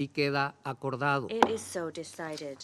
Y queda acordado. It is so decided.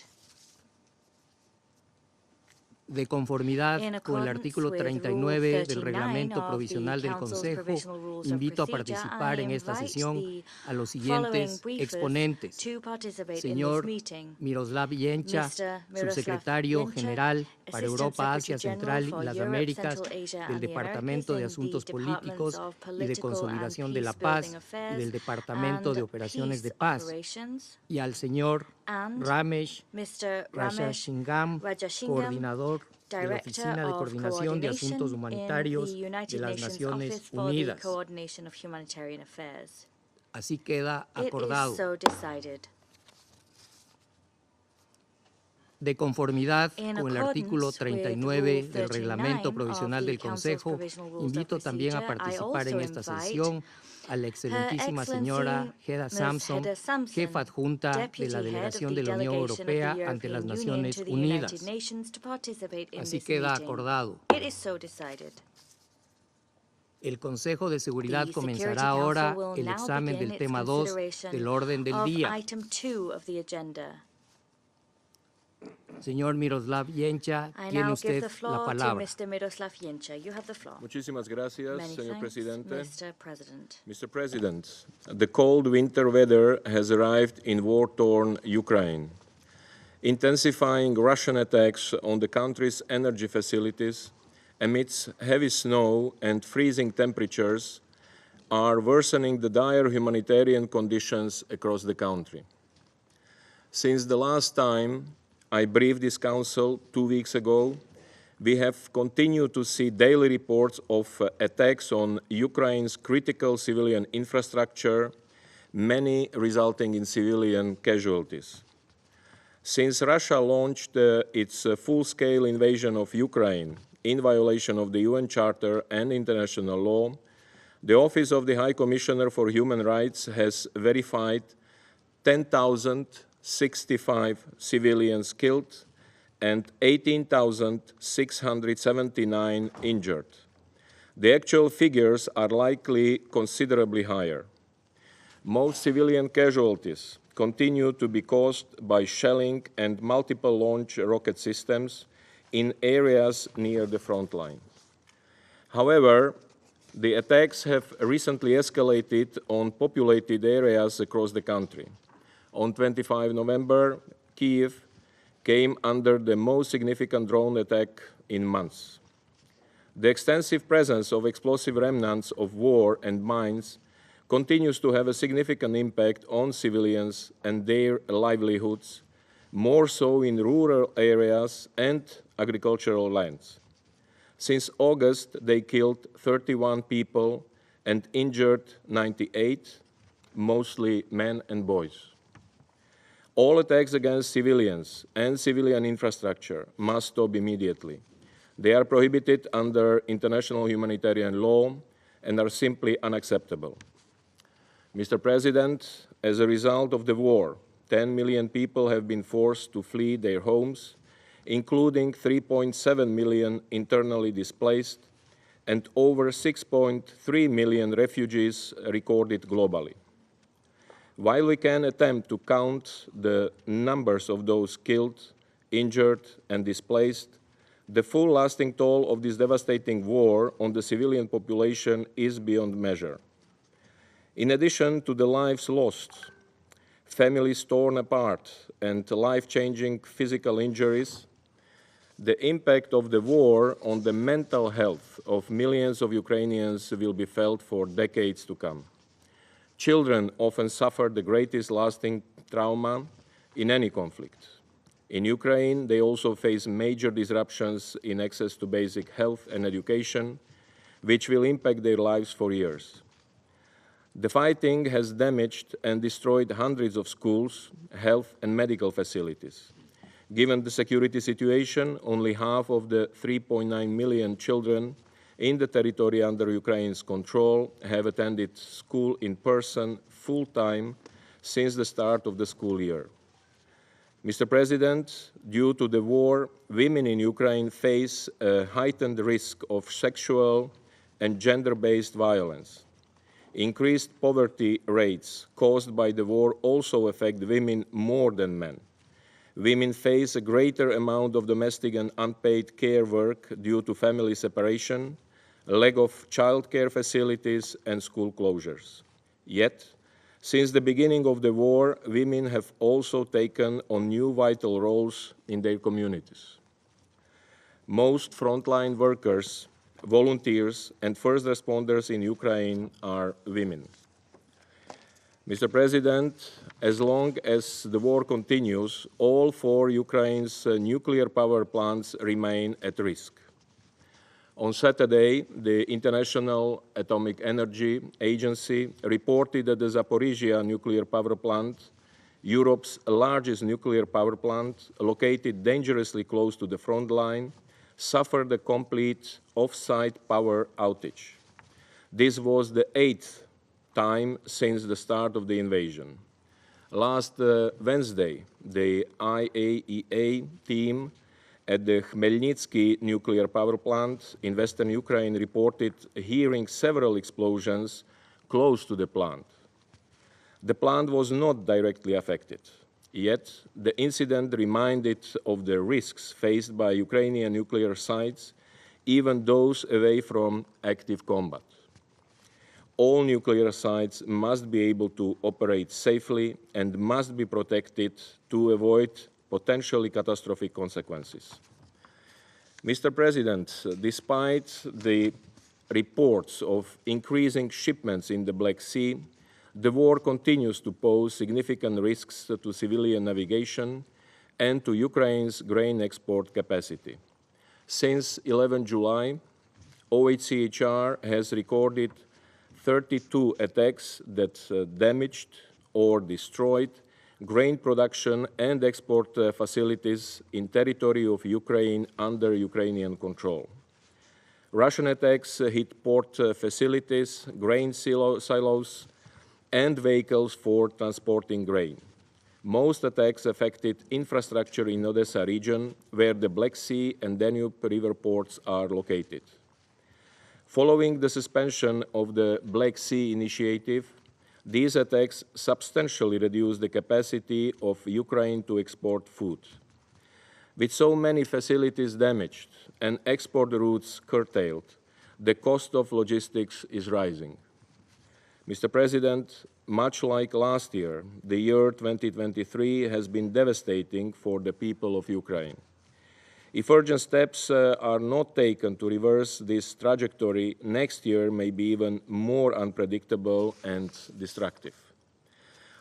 De conformidad In con el accordance artículo with 39 Rule del 39 Reglamento of the Provisional del Council's Consejo, Provisional Rules of invito a Procedure, participar I en esta invite sesión the a los following siguientes briefers exponentes. to participate in this Señor meeting. Miroslav Yencha, Mr. Miroslav subsecretario Yencha, general para Assistant Europa, Asia Secretary Central General y for las Europe, Américas Central Asia, del and the Americas Departamento de in the Asuntos Departments Políticos of y de Political and Consolidación de la Peace-Building Paz y Affairs del Departamento de and Operaciones de Peace Paz, Operations, y al señor and Ramesh Mr. Ramesh Rajashingam, Rajashingam, coordinador de la Director Oficina de of Coordinación de Asuntos Coordination in the Humanitarios de United las Nations Naciones Office for the Unidas. Coordination of Humanitarian Affairs. Así queda It is acordado. so decided. De conformidad In con el artículo accordance with 39 Rule del Reglamento 39 Provisional of the del Council's Consejo, Provisional Rules of invito también a Procedure, I participar also en esta invite sesión a la Her excelentísima Excellency señora Hedda Ms. Samson, Hedda Samson, jefa adjunta de la Deputy Head of Delegación the de la Unión Delegation of the Europea ante las European Union Naciones to the United Unidas. Nations to participate in Así this queda meeting. acordado. It is so decided. El Consejo de Seguridad The Security comenzará Council ahora will el now examen begin del its tema 2 consideration del orden del of día. item 2 of the agenda. Señor Miroslav Yencha, I tiene now usted give the la floor to palabra. Mr. Miroslav Yencha. You have the floor. Muchísimas gracias, Many señor thanks, presidente. Mr. President. Mr. President, the cold winter weather has arrived in war-torn Ukraine, intensifying Russian attacks on the country's energy facilities amidst heavy snow and freezing temperatures are worsening the dire humanitarian conditions across the country. Since the last time I briefed this Council 2 weeks ago, we have continued to see daily reports of attacks on Ukraine's critical civilian infrastructure, many resulting in civilian casualties. Since Russia launched its full-scale invasion of Ukraine in violation of the UN Charter and international law, the Office of the High Commissioner for Human Rights has verified 10,065 civilians killed and 18,679 injured. The actual figures are likely considerably higher. Most civilian casualties continue to be caused by shelling and multiple launch rocket systems in areas near the front line. However, the attacks have recently escalated on populated areas across the country. On 25 November, Kyiv came under the most significant drone attack in months. The extensive presence of explosive remnants of war and mines continues to have a significant impact on civilians and their livelihoods, more so in rural areas and agricultural lands. Since August, they killed 31 people and injured 98, mostly men and boys. All attacks against civilians and civilian infrastructure must stop immediately. They are prohibited under international humanitarian law and are simply unacceptable. Mr. President, as a result of the war, 10 million people have been forced to flee their homes, including 3.7 million internally displaced and over 6.3 million refugees recorded globally. While we can attempt to count the numbers of those killed, injured, and displaced, the full lasting toll of this devastating war on the civilian population is beyond measure. In addition to the lives lost, families torn apart, and life-changing physical injuries, the impact of the war on the mental health of millions of Ukrainians will be felt for decades to come. Children often suffer the greatest lasting trauma in any conflict. In Ukraine, they also face major disruptions in access to basic health and education, which will impact their lives for years. The fighting has damaged and destroyed hundreds of schools, health and medical facilities. Given the security situation, only half of the 3.9 million children in the territory under Ukraine's control have attended school in person full-time since the start of the school year. Mr. President, due to the war, women in Ukraine face a heightened risk of sexual and gender-based violence. Increased poverty rates caused by the war also affect women more than men. Women face a greater amount of domestic and unpaid care work due to family separation, lack of childcare facilities, and school closures. Yet, since the beginning of the war, women have also taken on new vital roles in their communities. Most frontline workers, volunteers, and first responders in Ukraine are women. Mr. President, as long as the war continues, all 4 Ukraine's nuclear power plants remain at risk. On Saturday, the International Atomic Energy Agency reported that the Zaporizhia nuclear power plant, Europe's largest nuclear power plant, located dangerously close to the front line, suffered a complete off-site power outage. This was the 8th time since the start of the invasion. Last Wednesday, the IAEA team at the Khmelnytsky nuclear power plant in western Ukraine reported hearing several explosions close to the plant. The plant was not directly affected, yet the incident reminded of the risks faced by Ukrainian nuclear sites, even those away from active combat. All nuclear sites must be able to operate safely and must be protected to avoid potentially catastrophic consequences. Mr. President, despite the reports of increasing shipments in the Black Sea, the war continues to pose significant risks to civilian navigation and to Ukraine's grain export capacity. Since 11 July, OHCHR has recorded 32 attacks that damaged or destroyed grain production and export facilities in territory of Ukraine under Ukrainian control. Russian attacks hit port facilities, grain silos, and vehicles for transporting grain. Most attacks affected infrastructure in Odessa region, where the Black Sea and Danube River ports are located. Following the suspension of the Black Sea Initiative, these attacks substantially reduced the capacity of Ukraine to export food. With so many facilities damaged and export routes curtailed, the cost of logistics is rising. Mr. President, much like last year, the year 2023 has been devastating for the people of Ukraine. If urgent steps are not taken to reverse this trajectory, next year may be even more unpredictable and destructive.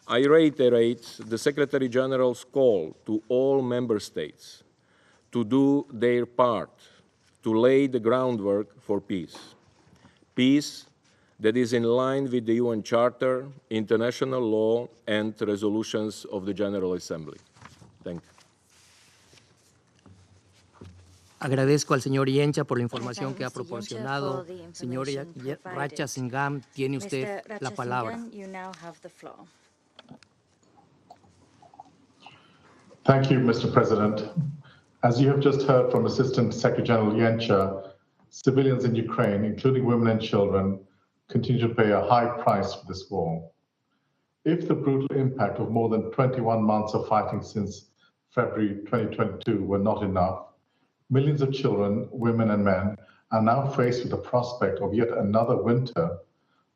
I reiterate the Secretary General's call to all member states to do their part to lay the groundwork for peace. Peace that is in line with the UN Charter, international law, and resolutions of the General Assembly. Thank you. Agradezco al señor Yencha por la información thank que ha Mr. Yencha proporcionado. for the Señor information provided. Ratchasingam, tiene usted Mr. la palabra. Ratchasingam, you now have the floor. Thank you, Mr. President. As you have just heard from Assistant Secretary General Yencha, civilians in Ukraine, including women and children, continue to pay a high price for this war. If the brutal impact of more than 21 months of fighting since February 2022 were not enough, millions of children, women and men are now faced with the prospect of yet another winter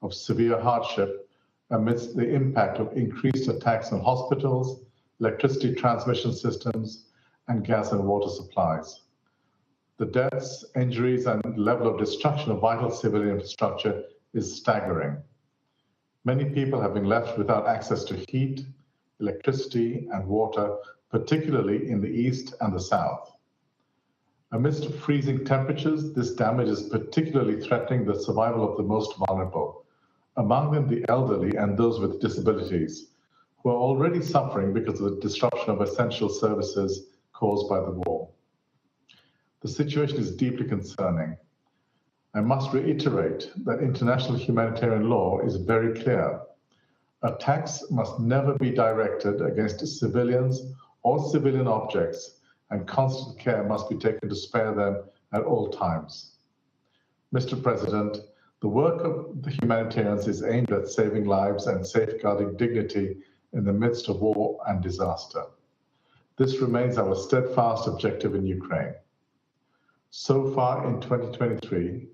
of severe hardship amidst the impact of increased attacks on hospitals, electricity transmission systems, and gas and water supplies. The deaths, injuries, and level of destruction of vital civilian infrastructure is staggering. Many people have been left without access to heat, electricity, and water, particularly in the east and the south. Amidst freezing temperatures, this damage is particularly threatening the survival of the most vulnerable, among them the elderly and those with disabilities, who are already suffering because of the disruption of essential services caused by the war. The situation is deeply concerning. I must reiterate that international humanitarian law is very clear. Attacks must never be directed against civilians or civilian objects, and constant care must be taken to spare them at all times. Mr. President, The work of the humanitarians is aimed at saving lives and safeguarding dignity in the midst of war and disaster. This remains our steadfast objective in Ukraine. So far in 2023,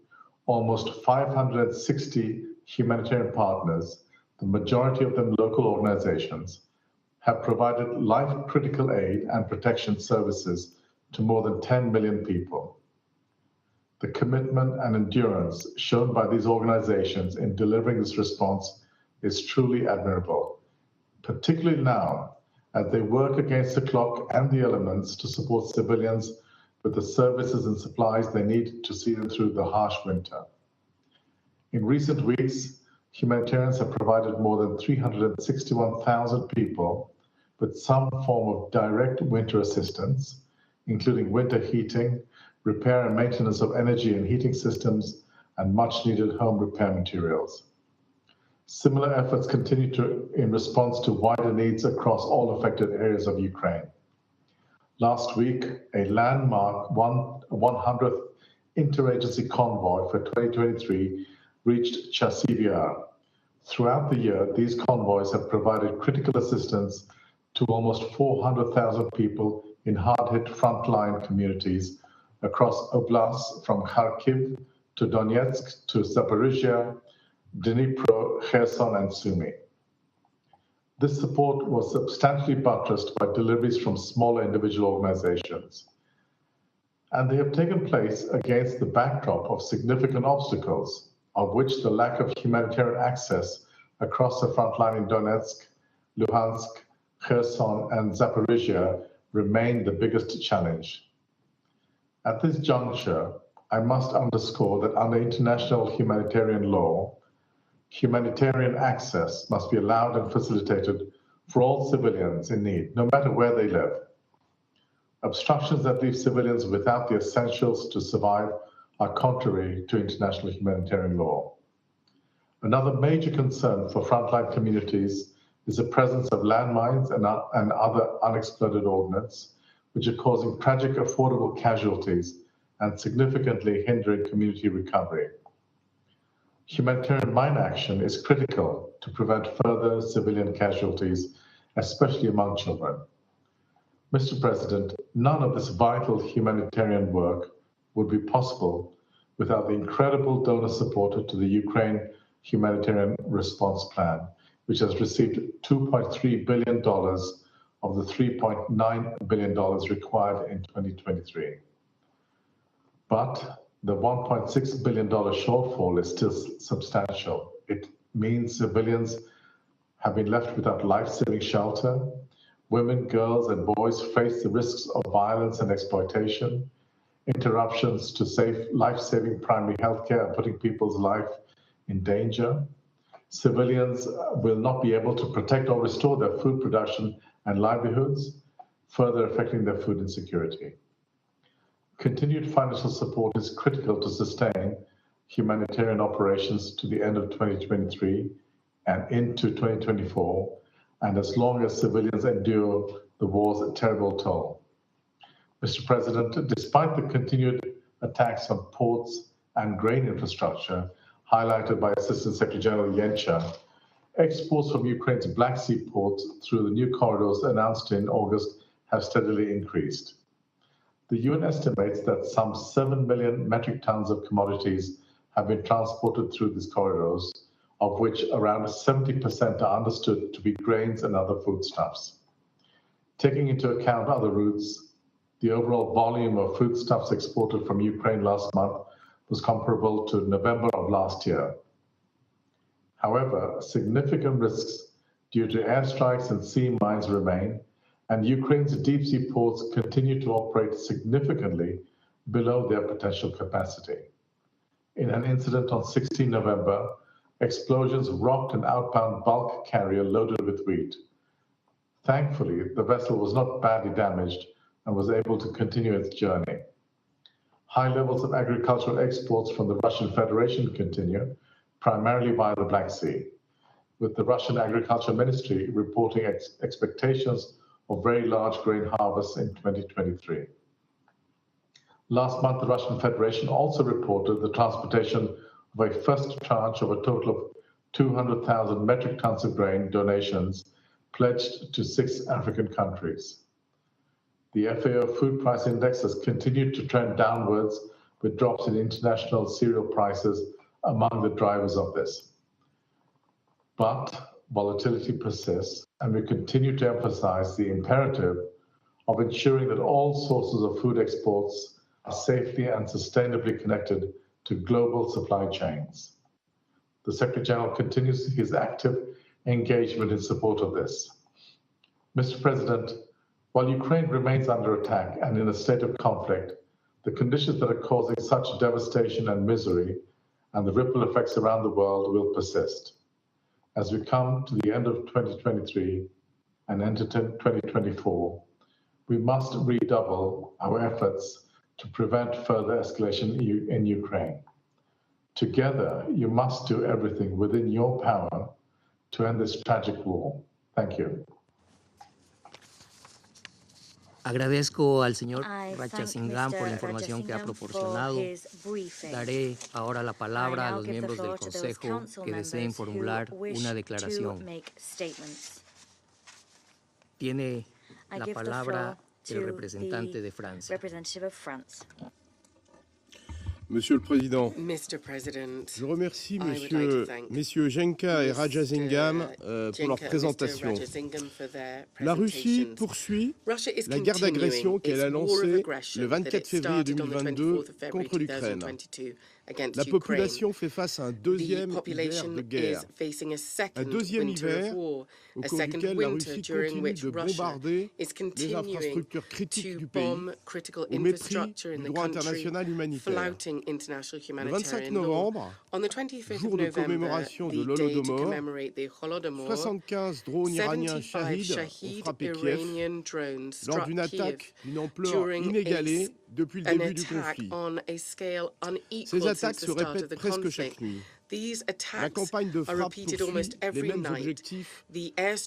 almost 560 humanitarian partners, the majority of them local organizations, have provided life-critical aid and protection services to more than 10 million people. The commitment and endurance shown by these organizations in delivering this response is truly admirable, particularly now as they work against the clock and the elements to support civilians with the services and supplies they need to see them through the harsh winter. In recent weeks, humanitarians have provided more than 361,000 people with some form of direct winter assistance, including winter heating, repair and maintenance of energy and heating systems, and much-needed home repair materials. Similar efforts continue in response to wider needs across all affected areas of Ukraine. Last week, a landmark 100th interagency convoy for 2023 reached Chasiv. Throughout the year, these convoys have provided critical assistance to almost 400,000 people in hard-hit frontline communities across oblasts from Kharkiv to Donetsk to Zaporizhia, Dnipro, Kherson, and Sumy. This support was substantially buttressed by deliveries from smaller individual organizations. And they have taken place against the backdrop of significant obstacles, of which the lack of humanitarian access across the front line in Donetsk, Luhansk, Kherson, and Zaporizhia remain the biggest challenge. At this juncture, I must underscore that under international humanitarian law, humanitarian access must be allowed and facilitated for all civilians in need, no matter where they live. Obstructions that leave civilians without the essentials to survive are contrary to international humanitarian law. Another major concern for frontline communities is the presence of landmines and other unexploded ordnance, which are causing tragic affordable casualties and significantly hindering community recovery. Humanitarian mine action is critical to prevent further civilian casualties, especially among children. Mr. President, none of this vital humanitarian work would be possible without the incredible donor support to the Ukraine Humanitarian Response Plan, which has received $2.3 billion of the $3.9 billion required in 2023. But the $1.6 billion shortfall is still substantial. It means civilians have been left without life-saving shelter. Women, girls, and boys face the risks of violence and exploitation, interruptions to safe, life-saving primary healthcare are putting people's life in danger. Civilians will not be able to protect or restore their food production and livelihoods, further affecting their food insecurity. Continued financial support is critical to sustain humanitarian operations to the end of 2023 and into 2024, and as long as civilians endure the war's terrible toll. Mr. President, despite the continued attacks on ports and grain infrastructure, highlighted by Assistant Secretary General Yencha, exports from Ukraine's Black Sea ports through the new corridors announced in August have steadily increased. The UN estimates that some 7 million metric tons of commodities have been transported through these corridors, of which around 70% are understood to be grains and other foodstuffs. Taking into account other routes, the overall volume of foodstuffs exported from Ukraine last month was comparable to November of last year. However, significant risks due to airstrikes and sea mines remain, and Ukraine's deep-sea ports continue to operate significantly below their potential capacity. In an incident on 16 November, explosions rocked an outbound bulk carrier loaded with wheat. Thankfully, the vessel was not badly damaged and was able to continue its journey. High levels of agricultural exports from the Russian Federation continue, primarily via the Black Sea, with the Russian Agriculture Ministry reporting expectations of very large grain harvests in 2023. Last month, the Russian Federation also reported the transportation of a first tranche of a total of 200,000 metric tons of grain donations pledged to 6 African countries. The FAO Food Price Index has continued to trend downwards, with drops in international cereal prices among the drivers of this. But volatility persists, and we continue to emphasize the imperative of ensuring that all sources of food exports are safely and sustainably connected to global supply chains. The Secretary General continues his active engagement in support of this. Mr. President, while Ukraine remains under attack and in a state of conflict, the conditions that are causing such devastation and misery and the ripple effects around the world will persist. As we come to the end of 2023 and enter 2024, we must redouble our efforts to prevent further escalation in Ukraine. Together, you must do everything within your power to end this tragic war. Thank you. Agradezco al señor I thank Rachasingam por la Mr. información que ha Rachasingam for proporcionado. his briefing. Daré ahora la palabra I a now los give the miembros del floor to those Consejo council que deseen members formular who wish una to declaración. make statements. Tiene I la give the palabra floor el to representante the de Francia. representative of France. Monsieur le Président, Mr. President, je remercie I would like to thank messieurs Genka et Mr. Rajasingam pour leur Jenka and Mr. présentation. Rajasingam for their La Russie presentations. poursuit Russia is la guerre d'agression continuing qu'elle a its war of lancée aggression le that 24 it février started on the 2022 24th of February contre l'Ukraine. 2022 against La Ukraine. population fait face à un The deuxième hiver population de guerre, is facing a un second deuxième winter hiver of war, au a cours second duquel la winter Russie during continue which de Russia bombarder is les continuing infrastructures critiques to du pays, bomb critical au mépris infrastructure in du the droit country, international humanitaire. flouting international Le 25 humanitarian law. novembre, On the 25th jour of de November, commémoration de the day to l'Holodomor, commemorate the Holodomor, 75 drones iraniens 75 shahids ont Shahid frappé Kiev Iranian drones lors struck d'une Kiev attaque d'une ampleur during inégalée depuis le an début du attack conflit. on a scale Ces unequaled attaques since se the start of répètent the presque chaque conflict. nuit. These La attacks campagne de are frappe repeated poursuit almost les every mêmes night. objectifs The que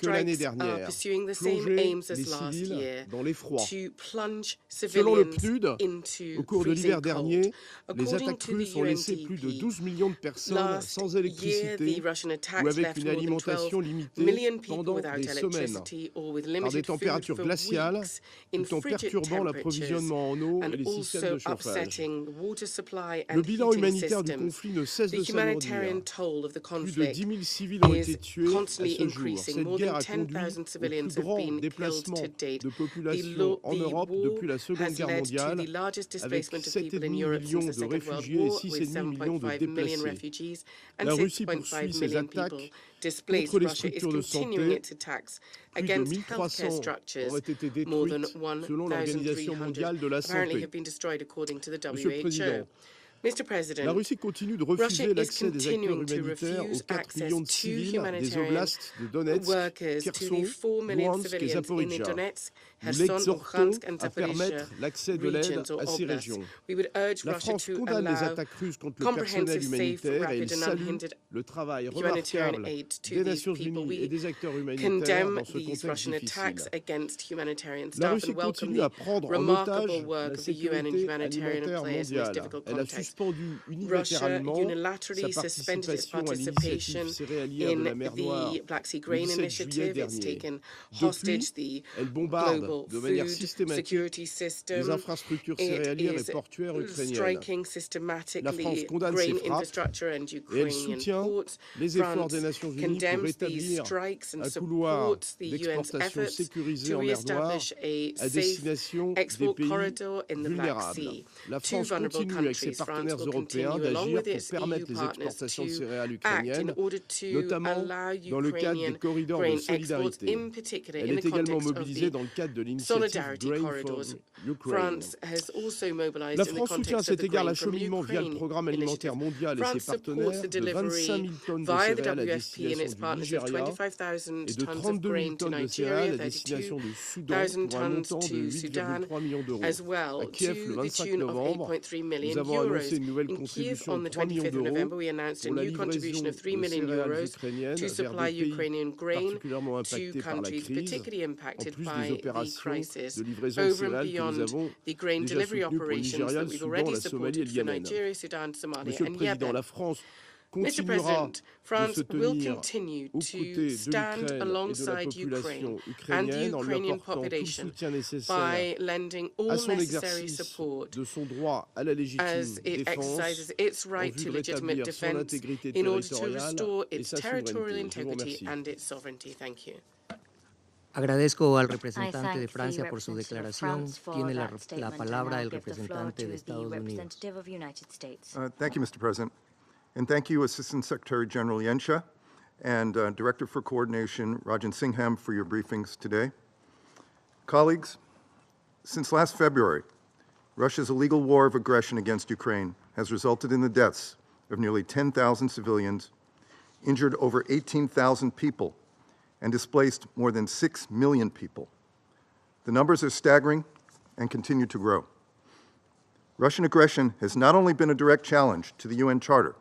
l'année airstrikes are dernière, pursuing the same plonger aims les as last civils year dans l'effroi. to plunge Selon le civilians PNUD, into au cours de freezing l'hiver cold. dernier, les According attaques to the russes ont laissé plus de UNDP, 12 millions de personnes last sans year, the électricité Russian ou attacks avec left une more than 12 alimentation limitée million people pendant without des semaines, electricity or with par des limited food températures for glaciales, weeks in tout en frigid perturbant temperatures l'approvisionnement en eau et and les systèmes de also chauffage. upsetting water supply Le and bilan heating humanitaire du systems. conflit ne cesse The de humanitarian s'alourdir. toll of the Plus de conflict 10 000 civils ont été is tués à constantly ce jour. increasing. Cette More guerre than a conduit 10,000 au civilians plus have grand been killed déplacement to date. de population en Europe depuis la Seconde has Guerre led to mondiale, the largest avec displacement of 7,5 people in Europe millions since the de Second World réfugiés et War, with 6,5 millions de 7.5 million déplacés. refugees and La Russie 6.5 poursuit ses million people attaques displaced. contre les Russia is structures de continuing santé. its attacks Plus de against 1300 healthcare structures. auraient été More than détruites selon l'Organisation 1,300 mondiale de la apparently santé. have been destroyed according to the Monsieur le Président, WHO. Mr. President, la Russie continue de Russia refuser is l'accès des acteurs continuing to humanitaires aux refuse 4 access millions de to civils des humanitarian oblasts de Donetsk, workers to Kherson, the 4 million Luhansk et civilians in the Zaporizhia. Donetsk, Nous Kherson, l'exhortons Luhansk and à Zaporizhia permettre l'accès de l'aide regions or à ces oblasts. régions. We would urge La Russia France to condamne les allow attaques russes contre le personnel comprehensive, safe, humanitaire et rapid elle and salue unhindered le travail humanitarian remarquable aid to des these Nations people. Unies et We des acteurs humanitaires condemn dans ce these contexte Russian difficile. attacks against humanitarian La staff Russie and welcome continue à the prendre en remarkable otage work la of the UN and sécurité humanitarian alimentaire players in this mondiale. difficult Elle a context. suspendu Russia unilatéralement sa unilaterally suspended its participation à participation l'initiative céréalière de in la mer Noire the Black Sea le Grain 17 juillet Initiative. It's dernier. taken Depuis, hostage the elle bombarde global de manière food systématique security les system. infrastructures It céréalières et is portuaires ukrainiennes. striking La France systematically condamne grain ces frappes infrastructure and et elle Ukrainian soutient ports. les efforts France des Nations Unies pour condemns these rétablir strikes and un couloir supports the UN's d'exportation efforts sécurisé to en mer Noire re-establish a à safe destination des export pays corridor in the Black vulnérables. Sea. La Two France vulnerable continue avec ses countries, France partenaires will européens continue along d'agir with pour its permettre EU les partners exportations de to céréales act in ukrainiennes, order to notamment allow dans le cadre Ukrainian des corridors grain de exports, solidarité. in particular Elle in est the également context of mobilisée the dans le cadre de l'initiative solidarity Grain for corridors. Ukraine. France has also mobilized La in the France soutient à context of cet the égard Grain from l'acheminement via le Ukraine Programme alimentaire initiative. mondial et France ses supports partenaires the de 25 delivery 000 tonnes de via the céréales à WFP and its destination du partners of Nigeria 25,000 et de tons of 32 grain 000 to tonnes de Nigeria, céréales à destination du Soudan 32,000 pour un montant tons de to Sudan 8,3 millions d'euros. as well, À Kiev, to le the 25 tune of novembre, 8.3 million nous avons euros. annoncé une nouvelle In Kiev, contribution on de the 3 millions 25th of November, d'euros we announced a pour la new contribution livraison of 3 de million céréales euros ukrainiennes to vers supply des pays Ukrainian grain particulièrement to impactés par la countries crise, particularly en impacted plus des by the opérations crisis, de livraison de over and céréales que nous beyond avons the grain déjà delivery soutenues pour le operations Nigeria, that le we've Soudan, already la Somalie et supported le for Yémen. Nigeria, Sudan, Somalia, Monsieur le and Président, Yemen. la France Mr. continuera President, de France se will tenir continue aux to côtés de stand l'Ukraine et de la alongside Ukraine population and the ukrainienne en lui Ukrainian apportant tout le population soutien nécessaire by lending à all son necessary exercice support de son droit à la légitime as it défense exercises its en right vue to de legitimate rétablir son defense intégrité in order to territoriale restore et its sa territorial souveraineté. Je vous integrity remercie. and its sovereignty. Thank you. Agradezco al I representante de thank the Francia por su representative of declaración. France for Tiene that la statement, and palabra now el give the floor representante de to the Estados Unidos. representative of the United States. Thank you, Mr. President. And thank you, Assistant Secretary General Yensha and Director for Coordination Rajan Singham for your briefings today. Colleagues, since last February, Russia's illegal war of aggression against Ukraine has resulted in the deaths of nearly 10,000 civilians, injured over 18,000 people, and displaced more than 6 million people. The numbers are staggering and continue to grow. Russian aggression has not only been a direct challenge to the UN Charter,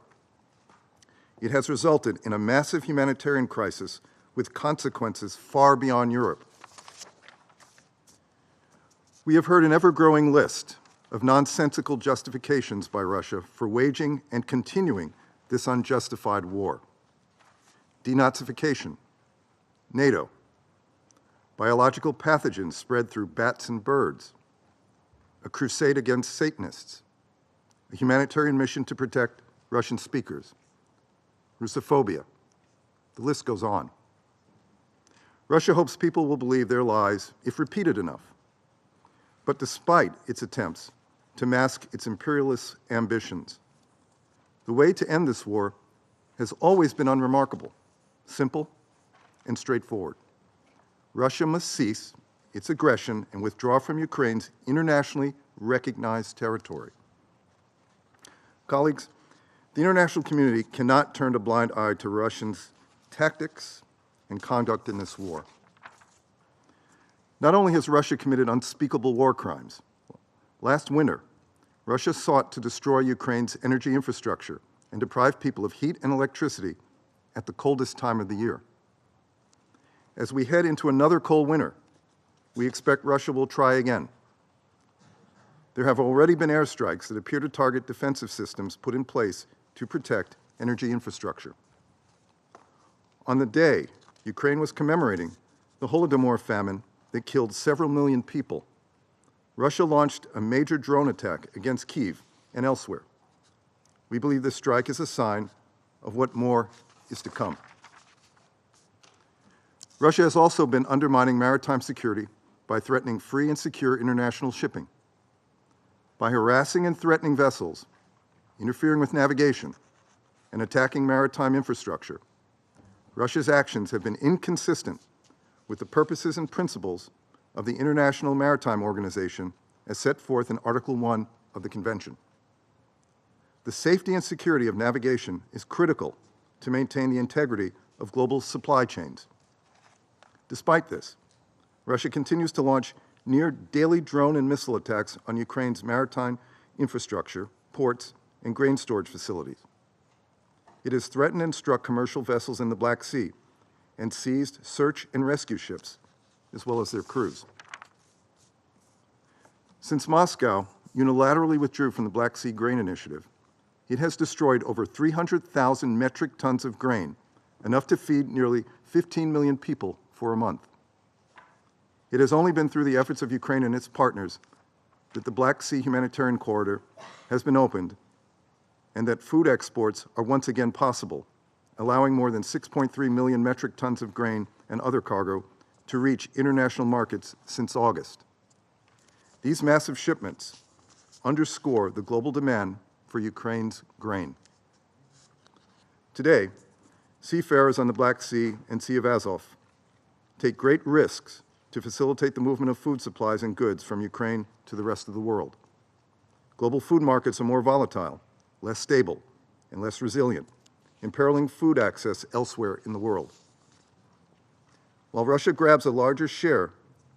it has resulted in a massive humanitarian crisis with consequences far beyond Europe. We have heard an ever-growing list of nonsensical justifications by Russia for waging and continuing this unjustified war. Denazification, NATO, biological pathogens spread through bats and birds, a crusade against Satanists, a humanitarian mission to protect Russian speakers, Russophobia. The list goes on. Russia hopes people will believe their lies if repeated enough. But despite its attempts to mask its imperialist ambitions, the way to end this war has always been unremarkable, simple, and straightforward. Russia must cease its aggression and withdraw from Ukraine's internationally recognized territory. Colleagues, the international community cannot turn a blind eye to Russians' tactics and conduct in this war. Not only has Russia committed unspeakable war crimes, last winter, Russia sought to destroy Ukraine's energy infrastructure and deprive people of heat and electricity at the coldest time of the year. As we head into another cold winter, we expect Russia will try again. There have already been airstrikes that appear to target defensive systems put in place to protect energy infrastructure. On the day Ukraine was commemorating the Holodomor famine that killed several million people, Russia launched a major drone attack against Kyiv and elsewhere. We believe this strike is a sign of what more is to come. Russia has also been undermining maritime security by threatening free and secure international shipping. By harassing and threatening vessels, interfering with navigation, and attacking maritime infrastructure, Russia's actions have been inconsistent with the purposes and principles of the International Maritime Organization as set forth in Article 1 of the Convention. The safety and security of navigation is critical to maintain the integrity of global supply chains. Despite this, Russia continues to launch near-daily drone and missile attacks on Ukraine's maritime infrastructure, ports, and grain storage facilities. It has threatened and struck commercial vessels in the Black Sea and seized search and rescue ships, as well as their crews. Since Moscow unilaterally withdrew from the Black Sea Grain Initiative, it has destroyed over 300,000 metric tons of grain, enough to feed nearly 15 million people for a month. It has only been through the efforts of Ukraine and its partners that the Black Sea humanitarian corridor has been opened and that food exports are once again possible, allowing more than 6.3 million metric tons of grain and other cargo to reach international markets since August. These massive shipments underscore the global demand for Ukraine's grain. Today, seafarers on the Black Sea and Sea of Azov take great risks to facilitate the movement of food supplies and goods from Ukraine to the rest of the world. Global food markets are more volatile, less stable, and less resilient, imperiling food access elsewhere in the world. While Russia grabs a larger share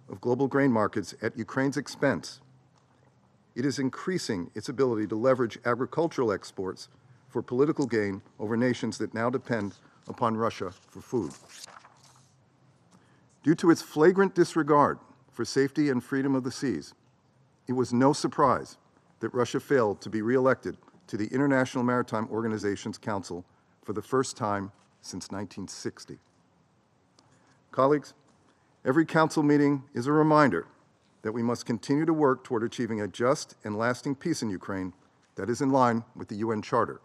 of global grain markets at Ukraine's expense, it is increasing its ability to leverage agricultural exports for political gain over nations that now depend upon Russia for food. Due to its flagrant disregard for safety and freedom of the seas, it was no surprise that Russia failed to be re-elected to the International Maritime Organization's Council for the first time since 1960. Colleagues, every Council meeting is a reminder that we must continue to work toward achieving a just and lasting peace in Ukraine that is in line with the UN Charter.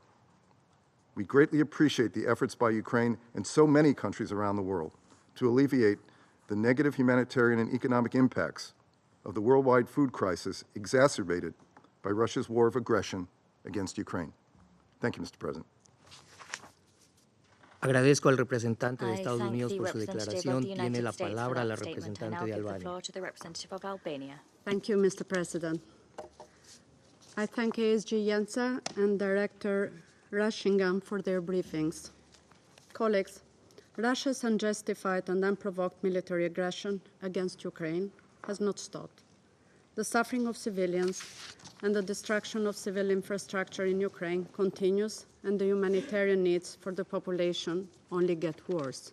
We greatly appreciate the efforts by Ukraine and so many countries around the world to alleviate the negative humanitarian and economic impacts of the worldwide food crisis exacerbated by Russia's war of aggression against Ukraine. Thank you, Mr. President. Agradezco al representante de I Estados thank Unidos the por su representative of declaración. the Tiene United la States for palabra la that statement. I representante now de give the Albania. floor to the representative of Albania. Thank you, Mr. President. I thank ASG Jensa and Director Rushingham for their briefings. Colleagues, Russia's unjustified and unprovoked military aggression against Ukraine has not stopped. The suffering of civilians and the destruction of civil infrastructure in Ukraine continues, and the humanitarian needs for the population only get worse.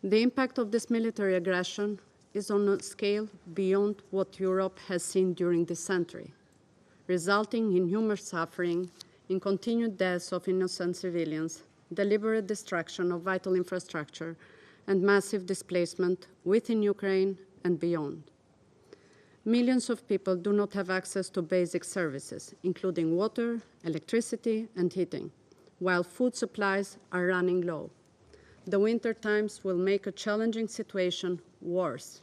The impact of this military aggression is on a scale beyond what Europe has seen during this century, resulting in human suffering, in continued deaths of innocent civilians, deliberate destruction of vital infrastructure, and massive displacement within Ukraine and beyond. Millions of people do not have access to basic services, including water, electricity, and heating, while food supplies are running low. The winter times will make a challenging situation worse.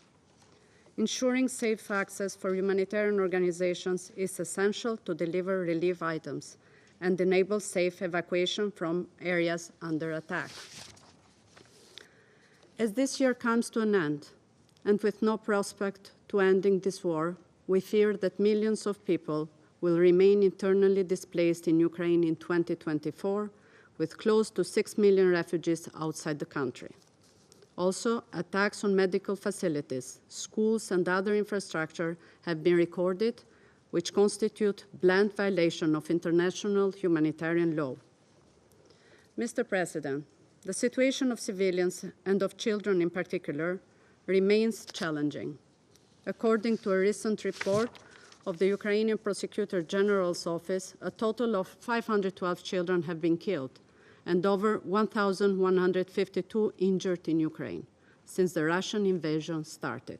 Ensuring safe access for humanitarian organizations is essential to deliver relief items and enable safe evacuation from areas under attack. As this year comes to an end, and with no prospect to ending this war, we fear that millions of people will remain internally displaced in Ukraine in 2024, with close to 6 million refugees outside the country. Also, attacks on medical facilities, schools, and other infrastructure have been recorded, which constitute blatant violation of international humanitarian law. Mr. President, the situation of civilians and of children in particular remains challenging. According to a recent report of the Ukrainian Prosecutor General's Office, a total of 512 children have been killed and over 1,152 injured in Ukraine since the Russian invasion started.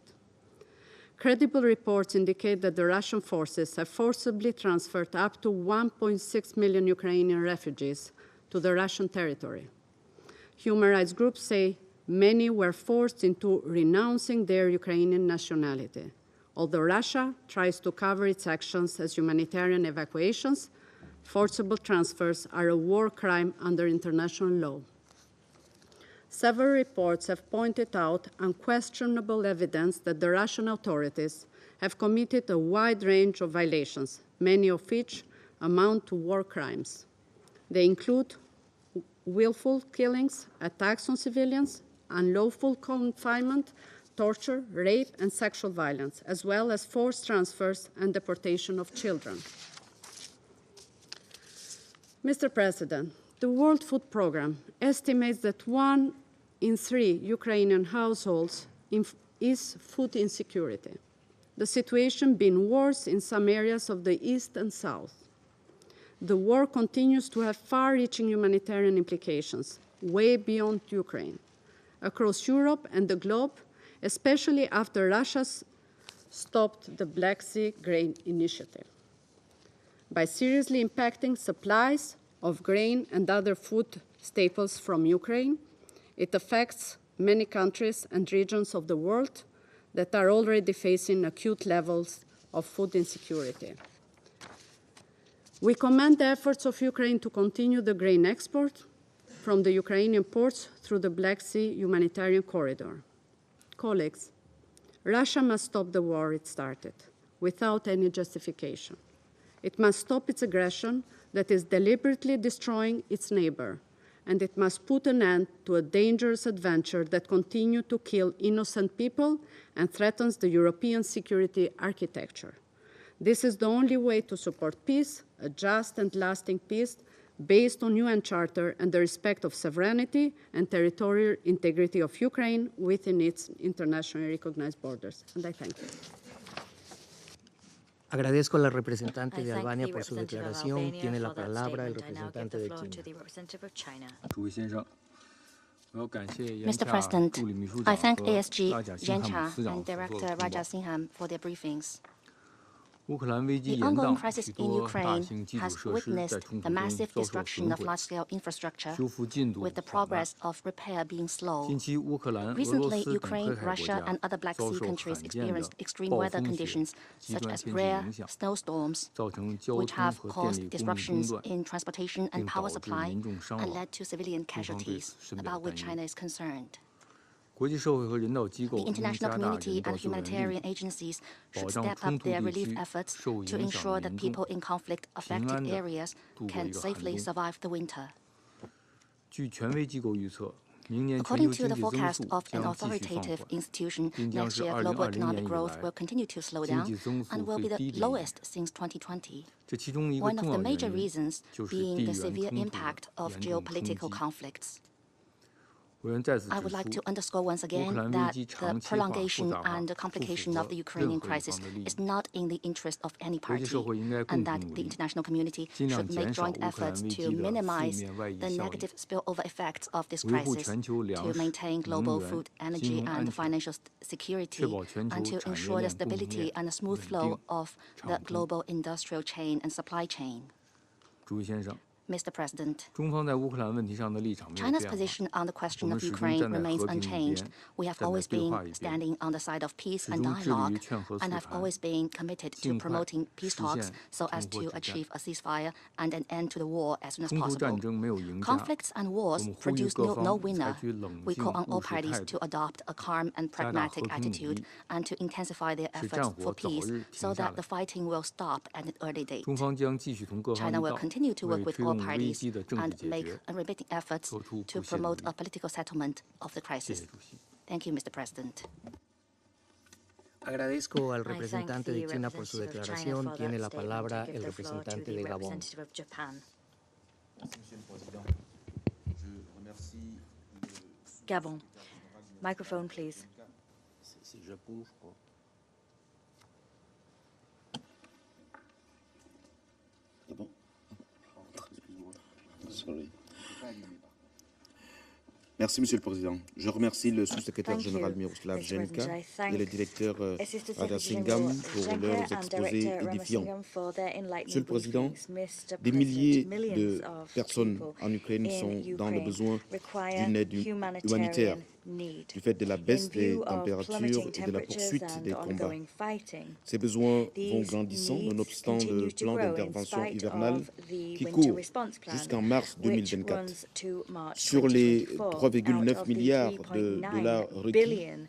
Credible reports indicate that the Russian forces have forcibly transferred up to 1.6 million Ukrainian refugees to the Russian territory. Human rights groups say many were forced into renouncing their Ukrainian nationality. Although Russia tries to cover its actions as humanitarian evacuations, forcible transfers are a war crime under international law. Several reports have pointed out unquestionable evidence that the Russian authorities have committed a wide range of violations, many of which amount to war crimes. They include willful killings, attacks on civilians, unlawful confinement, torture, rape, and sexual violence, as well as forced transfers and deportation of children. Mr. President, the World Food Programme estimates that 1 in 3 Ukrainian households is food insecurity, the situation being worse in some areas of the East and South. The war continues to have far-reaching humanitarian implications, way beyond Ukraine, across Europe and the globe, especially after Russia stopped the Black Sea Grain Initiative. By seriously impacting supplies of grain and other food staples from Ukraine, it affects many countries and regions of the world that are already facing acute levels of food insecurity. We commend the efforts of Ukraine to continue the grain export from the Ukrainian ports through the Black Sea humanitarian corridor. Colleagues, Russia must stop the war it started without any justification. It must stop its aggression that is deliberately destroying its neighbor, and it must put an end to a dangerous adventure that continues to kill innocent people and threatens the European security architecture. This is the only way to support peace, a just and lasting peace, based on UN Charter and the respect of sovereignty and territorial integrity of Ukraine within its internationally recognized borders. And I thank you. Agradezco a la representante I de thank Albania the por su representative of declaración. Albania Tiene la for that palabra el statement. I now give representante the de floor to China. the representative of China. Mr. President, I thank ASG Yancha and Director Raja Singham for their briefings. The ongoing crisis in Ukraine has witnessed the massive destruction of large-scale infrastructure, with the progress of repair being slow. Recently, Ukraine, Russia, and other Black Sea countries experienced extreme weather conditions, such as rare snowstorms, which have caused disruptions in transportation and power supply and led to civilian casualties, about which China is concerned. The international community and humanitarian agencies should step up their relief efforts to ensure that people in conflict-affected areas can safely survive the winter. According to the forecast of an authoritative institution, next year global economic growth will continue to slow down and will be the lowest since 2020. One of the major reasons being the severe impact of geopolitical conflicts. I would like to underscore once again that the prolongation and the complication of the Ukrainian crisis is not in the interest of any party, and that the international community should make joint efforts to minimize the negative spillover effects of this crisis, to maintain global food, energy, and financial security, and to ensure the stability and the smooth flow of the global industrial chain and supply chain. Mr. President, China's position on the question of Ukraine remains unchanged. We have always been standing on the side of peace and dialogue, and have always been committed to promoting peace talks so as to achieve a ceasefire and an end to the war as soon as possible. Conflicts and wars produce no winner. We call on all parties to adopt a calm and pragmatic attitude and to intensify their efforts for peace so that the fighting will stop at an early date. China will continue to work with all parties and make unremitting efforts to promote a political settlement of the crisis. Thank you, Mr. President. Agradezco al I thank representante the de China por su representative of China declaración. for Tiene that la statement. palabra I give el the floor to representante the de Gabón. representative of Japan. Gabon. Microphone, please. Merci, Monsieur le Président. Je remercie le sous-secrétaire Thank général you, Miroslav Mr. President. Jenka I thank et le directeur Assistant Raja Secretary Singham General pour Jenka leurs and exposés Director édifiants. Ramasingham for their enlightening Monsieur le Président, briefings. Mr. des President, milliers millions de of personnes people en Ukraine in sont dans le Ukraine besoin require d'une aide humanitaire need. du fait de la baisse In des view of températures plummeting et de la temperatures poursuite and des combats. ongoing fighting, Ces besoins vont these grandissant needs nonobstant le continue to plan grow in d'intervention spite hivernale of the qui winter court response plan, jusqu'en mars which 2024. runs to March Sur les 2024. 3,9 Out of the milliards de dollars $3.9 requis, billion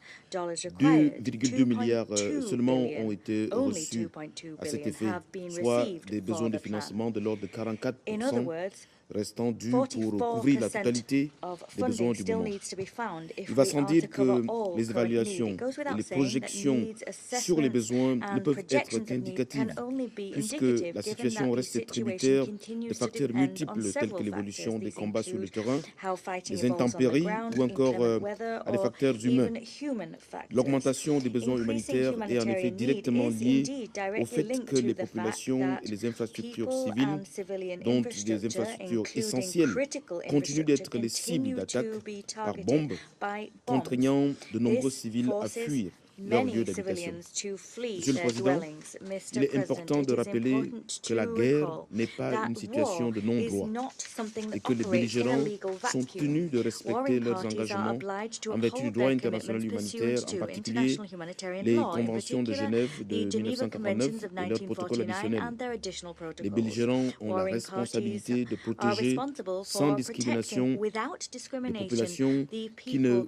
required, 2,2 milliards 2.2 seulement billion, ont été only reçus 2.2 à cet billion effet, have been soit received des besoins for de the plan. financement de l'ordre de In other 44% words, restant dus pour couvrir la 44% totalité of des besoins funding du still moment. needs to be found if Il va we sans are dire to cover que all les current need. évaluations It goes et without les saying that projections needs sur les assessments besoins ne and peuvent être projections of need qu'indicatives, can only be puisque indicative la given situation that the reste situation tributaire de continues to facteurs depend on multiples tels several que l'évolution factors. des These combats sur le include terrain, how fighting les evolves on the intempéries ground, ou encore inclement weather, à des or facteurs humains. even human factors. L'augmentation des besoins Increasing humanitaires est en effet humanitarian need directement is liée indeed au directly fait linked que to les the fact populations that et les infrastructures people civiles, and civilian dont des infrastructure, infrastructures including essentielles, critical continuent d'être infrastructure, les cibles continue d'attaques to be par targeted bombes, by bombs. contraignant de nombreux This civils à forces fuir leur lieu many d'habitation. civilians to flee Monsieur le their Président, dwellings. Mr. il est President, important it de is rappeler important que la to guerre recall n'est pas that une situation war de is non-droit not something et that que les operates in a belligérants legal sont vacuum. tenus de respecter Warring leurs parties are engagements obliged to en vertu du uphold droit their international commitments humanitaire, pursuant en to particulier international humanitarian les law, in conventions de particular Genève the de Geneva 1949 Conventions of et leur protocole 1949 additionnel. and their additional Les protocols. belligérants ont la Warring responsabilité de parties are protéger responsible sans for discrimination protecting without les discrimination populations the qui ne people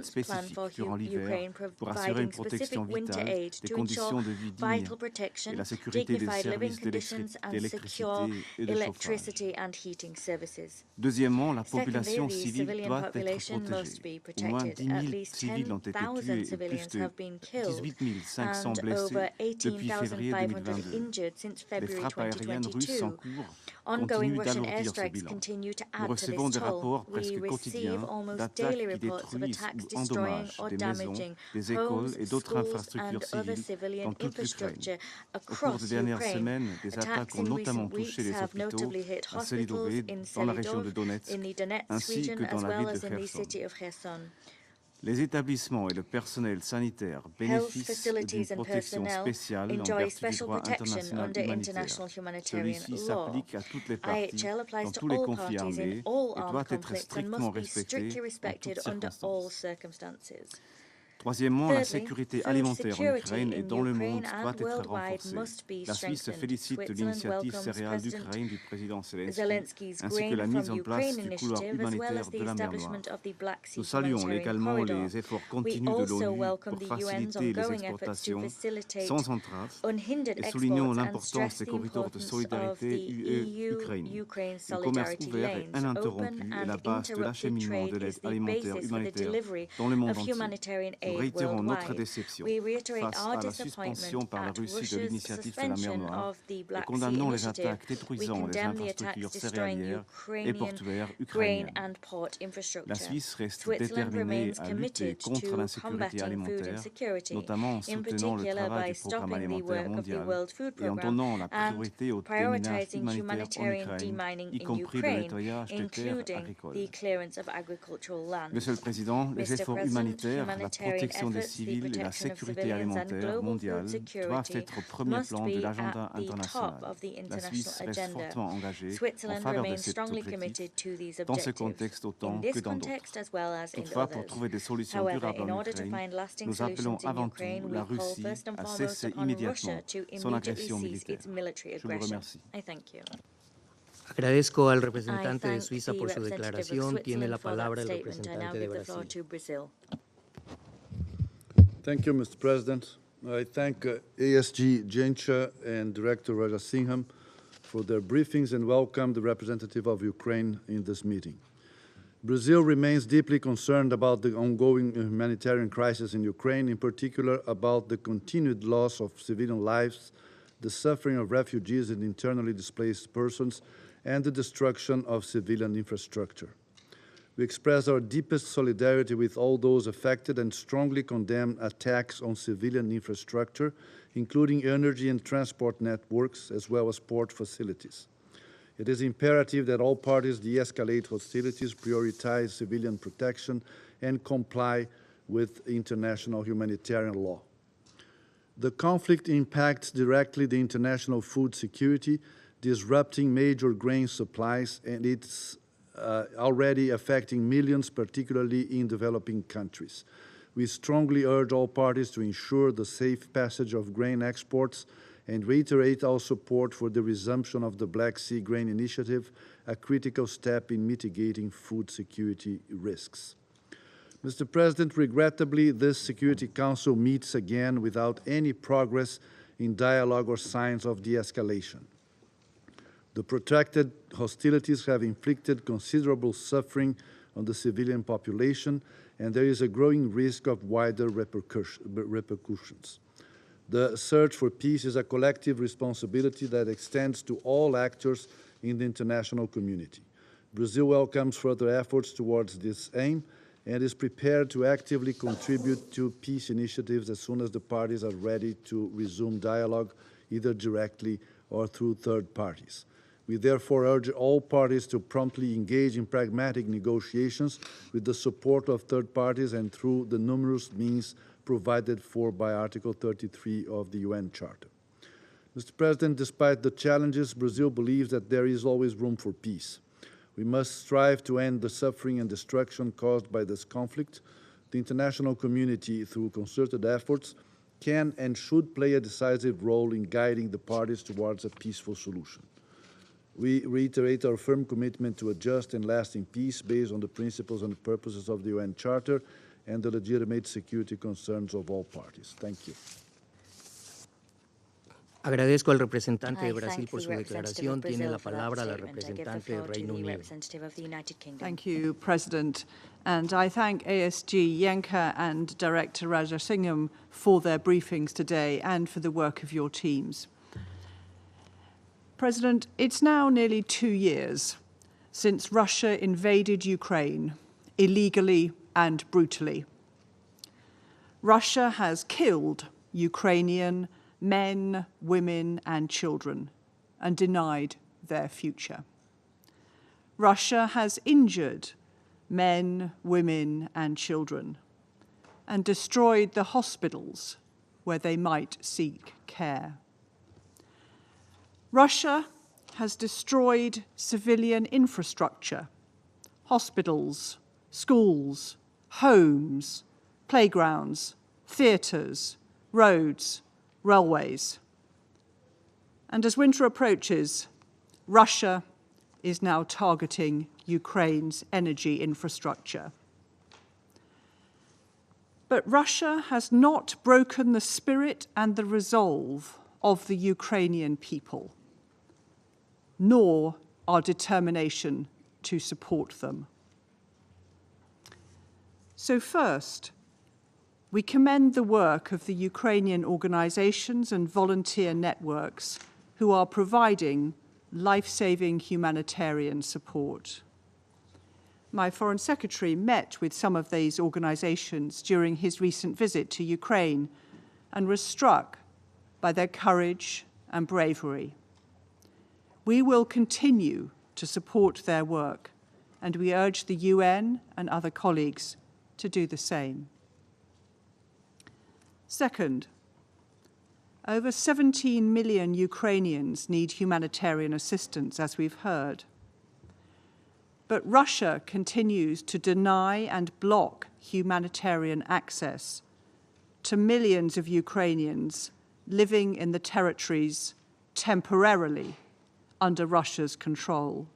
advanced plan for Ukraine providing specific winter aid to ensure vital protection, dignified living conditions and secure electricity and heating services. Deuxièmement, la Secondly, population the civile civilian doit être population must be protégée. Au moins 10 protected. At 000 least civils ont été 10,000 tués et plus civilians de have been killed 18 500 and blessés over depuis février 18,500 2022. injured since Les February frappes aériennes russes en 2022. cours Ongoing continuent Russian d'alourdir ce airstrikes bilan. continue to Nous add to recevons this des toll. rapports We presque receive quotidiens almost d'attaques daily qui reports of détruisent attacks ou destroying endommagent or des damaging maisons, des écoles homes, et d'autres schools infrastructures and other civiles civilian dans toute l'Ukraine. infrastructure Au cours across des dernières Ukraine. semaines, des attaques Attacks ont in notamment recent weeks touché les have hôpitaux notably hit à hospitals Selidové, in dans la région de Selidov, Donetsk, in the Donetsk ainsi region, que dans as la well ville de as in the Kherson. city of Kherson. Les établissements et le personnel sanitaire bénéficient d'une protection spéciale en vertu du droit international humanitaire. Celui-ci s'applique à toutes les parties, dans tous les conflits armés, et doit être strictement respecté en toutes circonstances. Troisièmement, la sécurité alimentaire en Ukraine et dans le monde doit être renforcée. La Suisse se félicite de l'initiative céréales d'Ukraine du président Zelensky, ainsi que la mise en place du couloir humanitaire de la mer Noire. Nous saluons également les efforts continus de l'ONU pour faciliter les exportations sans entrave et soulignons l'importance des corridors de solidarité UE-Ukraine. Le commerce ouvert et ininterrompu est la base de l'acheminement de l'aide alimentaire humanitaire dans le monde entier. Nous réitérons notre déception face à la suspension par la Russie de l'initiative de la mer Noire et condamnons les attaques détruisant les infrastructures céréalières et portuaires ukrainiennes. La Suisse reste déterminée à lutter contre l'insécurité alimentaire, notamment en soutenant le travail du Programme alimentaire mondial et en donnant la priorité au déminage humanitaire en Ukraine, y compris le nettoyage des terres agricoles. Monsieur le Président, les efforts humanitaires, la protection des civils et la sécurité alimentaire mondiale doivent être au premier plan de l'agenda international. La Suisse reste fortement engagée en faveur de cet objectif, dans ce contexte autant que dans d'autres. Toutefois, pour trouver des solutions durables en Ukraine, nous appelons avant tout la Russie à cesser immédiatement son agression militaire. Je vous remercie. Agradezco al representante de Suiza por su declaración. Tiene la palabra el representante de Brasil. Thank you, Mr. President. I thank ASG Jencha and Director Rajasingham for their briefings and welcome the representative of Ukraine in this meeting. Brazil remains deeply concerned about the ongoing humanitarian crisis in Ukraine, in particular about the continued loss of civilian lives, the suffering of refugees and internally displaced persons, and the destruction of civilian infrastructure. We express our deepest solidarity with all those affected and strongly condemn attacks on civilian infrastructure, including energy and transport networks, as well as port facilities. It is imperative that all parties de-escalate hostilities, prioritize civilian protection, and comply with international humanitarian law. The conflict impacts directly the international food security, disrupting major grain supplies, and it's already affecting millions, particularly in developing countries. We strongly urge all parties to ensure the safe passage of grain exports and reiterate our support for the resumption of the Black Sea Grain Initiative, a critical step in mitigating food security risks. Mr. President, regrettably, this Security Council meets again without any progress in dialogue or signs of de-escalation. The protracted hostilities have inflicted considerable suffering on the civilian population, and there is a growing risk of wider repercussions. The search for peace is a collective responsibility that extends to all actors in the international community. Brazil welcomes further efforts towards this aim and is prepared to actively contribute to peace initiatives as soon as the parties are ready to resume dialogue, either directly or through third parties. We therefore urge all parties to promptly engage in pragmatic negotiations with the support of third parties and through the numerous means provided for by Article 33 of the UN Charter. Mr. President, despite the challenges, Brazil believes that there is always room for peace. We must strive to end the suffering and destruction caused by this conflict. The international community, through concerted efforts, can and should play a decisive role in guiding the parties towards a peaceful solution. We reiterate our firm commitment to a just and lasting peace based on the principles and purposes of the UN Charter and the legitimate security concerns of all parties. Thank you. Agradezco al representante de Brasil por su declaración. Tiene la palabra la representante del Reino Unido. Thank you, President. And I thank ASG Yenka and Director Rajasingham for their briefings today and for the work of your teams. President, it's now nearly 2 years since Russia invaded Ukraine illegally and brutally. Russia has killed Ukrainian men, women, and children, and denied their future. Russia has injured men, women, and children, and destroyed the hospitals where they might seek care. Russia has destroyed civilian infrastructure, hospitals, schools, homes, playgrounds, theatres, roads, railways. And as winter approaches, Russia is now targeting Ukraine's energy infrastructure. But Russia has not broken the spirit and the resolve of the Ukrainian people, nor our determination to support them. So first, we commend the work of the Ukrainian organizations and volunteer networks who are providing life-saving humanitarian support. My Foreign Secretary met with some of these organizations during his recent visit to Ukraine and was struck by their courage and bravery. We will continue to support their work, and we urge the UN and other colleagues to do the same. Second, over 17 million Ukrainians need humanitarian assistance, as we've heard. But Russia continues to deny and block humanitarian access to millions of Ukrainians living in the territories temporarily under Russia's control,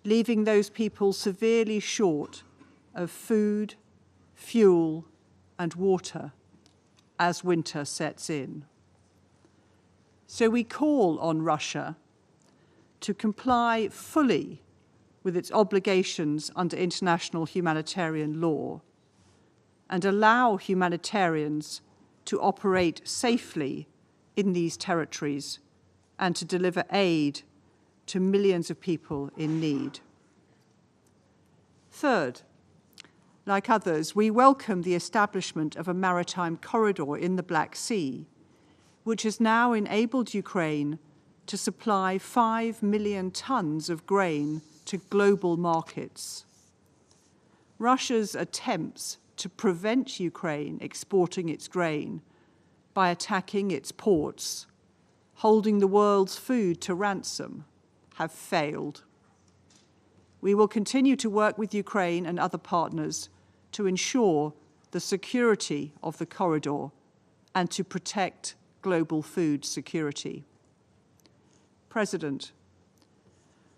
leaving those people severely short of food, fuel, and water as winter sets in. So we call on Russia to comply fully with its obligations under international humanitarian law and allow humanitarians to operate safely in these territories and to deliver aid to millions of people in need. Third, like others, we welcome the establishment of a maritime corridor in the Black Sea, which has now enabled Ukraine to supply 5 million tons of grain to global markets. Russia's attempts to prevent Ukraine exporting its grain by attacking its ports, holding the world's food to ransom, have failed. We will continue to work with Ukraine and other partners to ensure the security of the corridor and to protect global food security. President,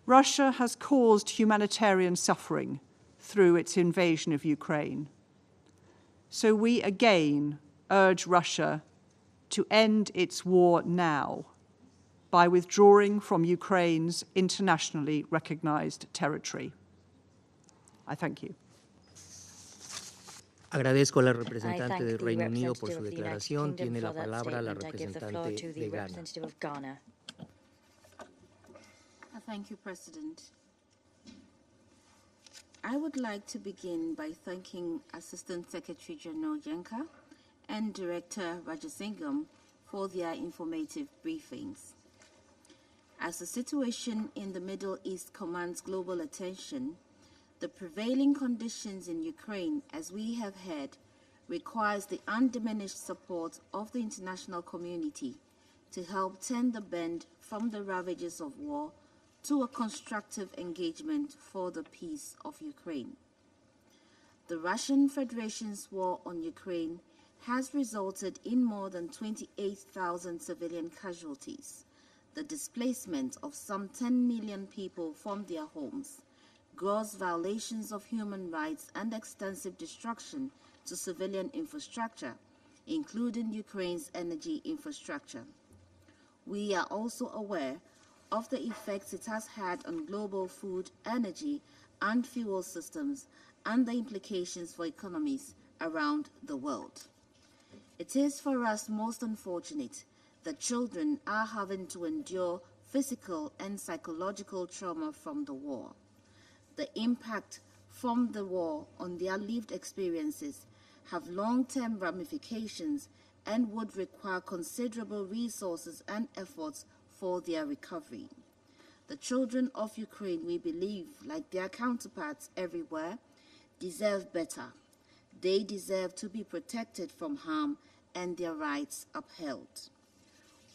Russia has caused humanitarian suffering through its invasion of Ukraine. So we again urge Russia to end its war now by withdrawing from Ukraine's internationally recognized territory. I thank you. Agradezco a la representante del Reino Unido por su declaración. Tiene la palabra la representante de Ghana. Thank you, President. I would like to begin by thanking Assistant Secretary General Yenka and Director Rajasingham for their informative briefings. As the situation in the Middle East commands global attention, the prevailing conditions in Ukraine, as we have heard, requires the undiminished support of the international community to help turn the bend from the ravages of war to a constructive engagement for the peace of Ukraine. The Russian Federation's war on Ukraine has resulted in more than 28,000 civilian casualties, the displacement of some 10 million people from their homes, gross violations of human rights, and extensive destruction to civilian infrastructure, including Ukraine's energy infrastructure. We are also aware of the effects it has had on global food, energy, and fuel systems, and the implications for economies around the world. It is for us most unfortunate that children are having to endure physical and psychological trauma from the war. The impact from the war on their lived experiences have long-term ramifications and would require considerable resources and efforts for their recovery. The children of Ukraine, we believe, like their counterparts everywhere, deserve better. They deserve to be protected from harm and their rights upheld.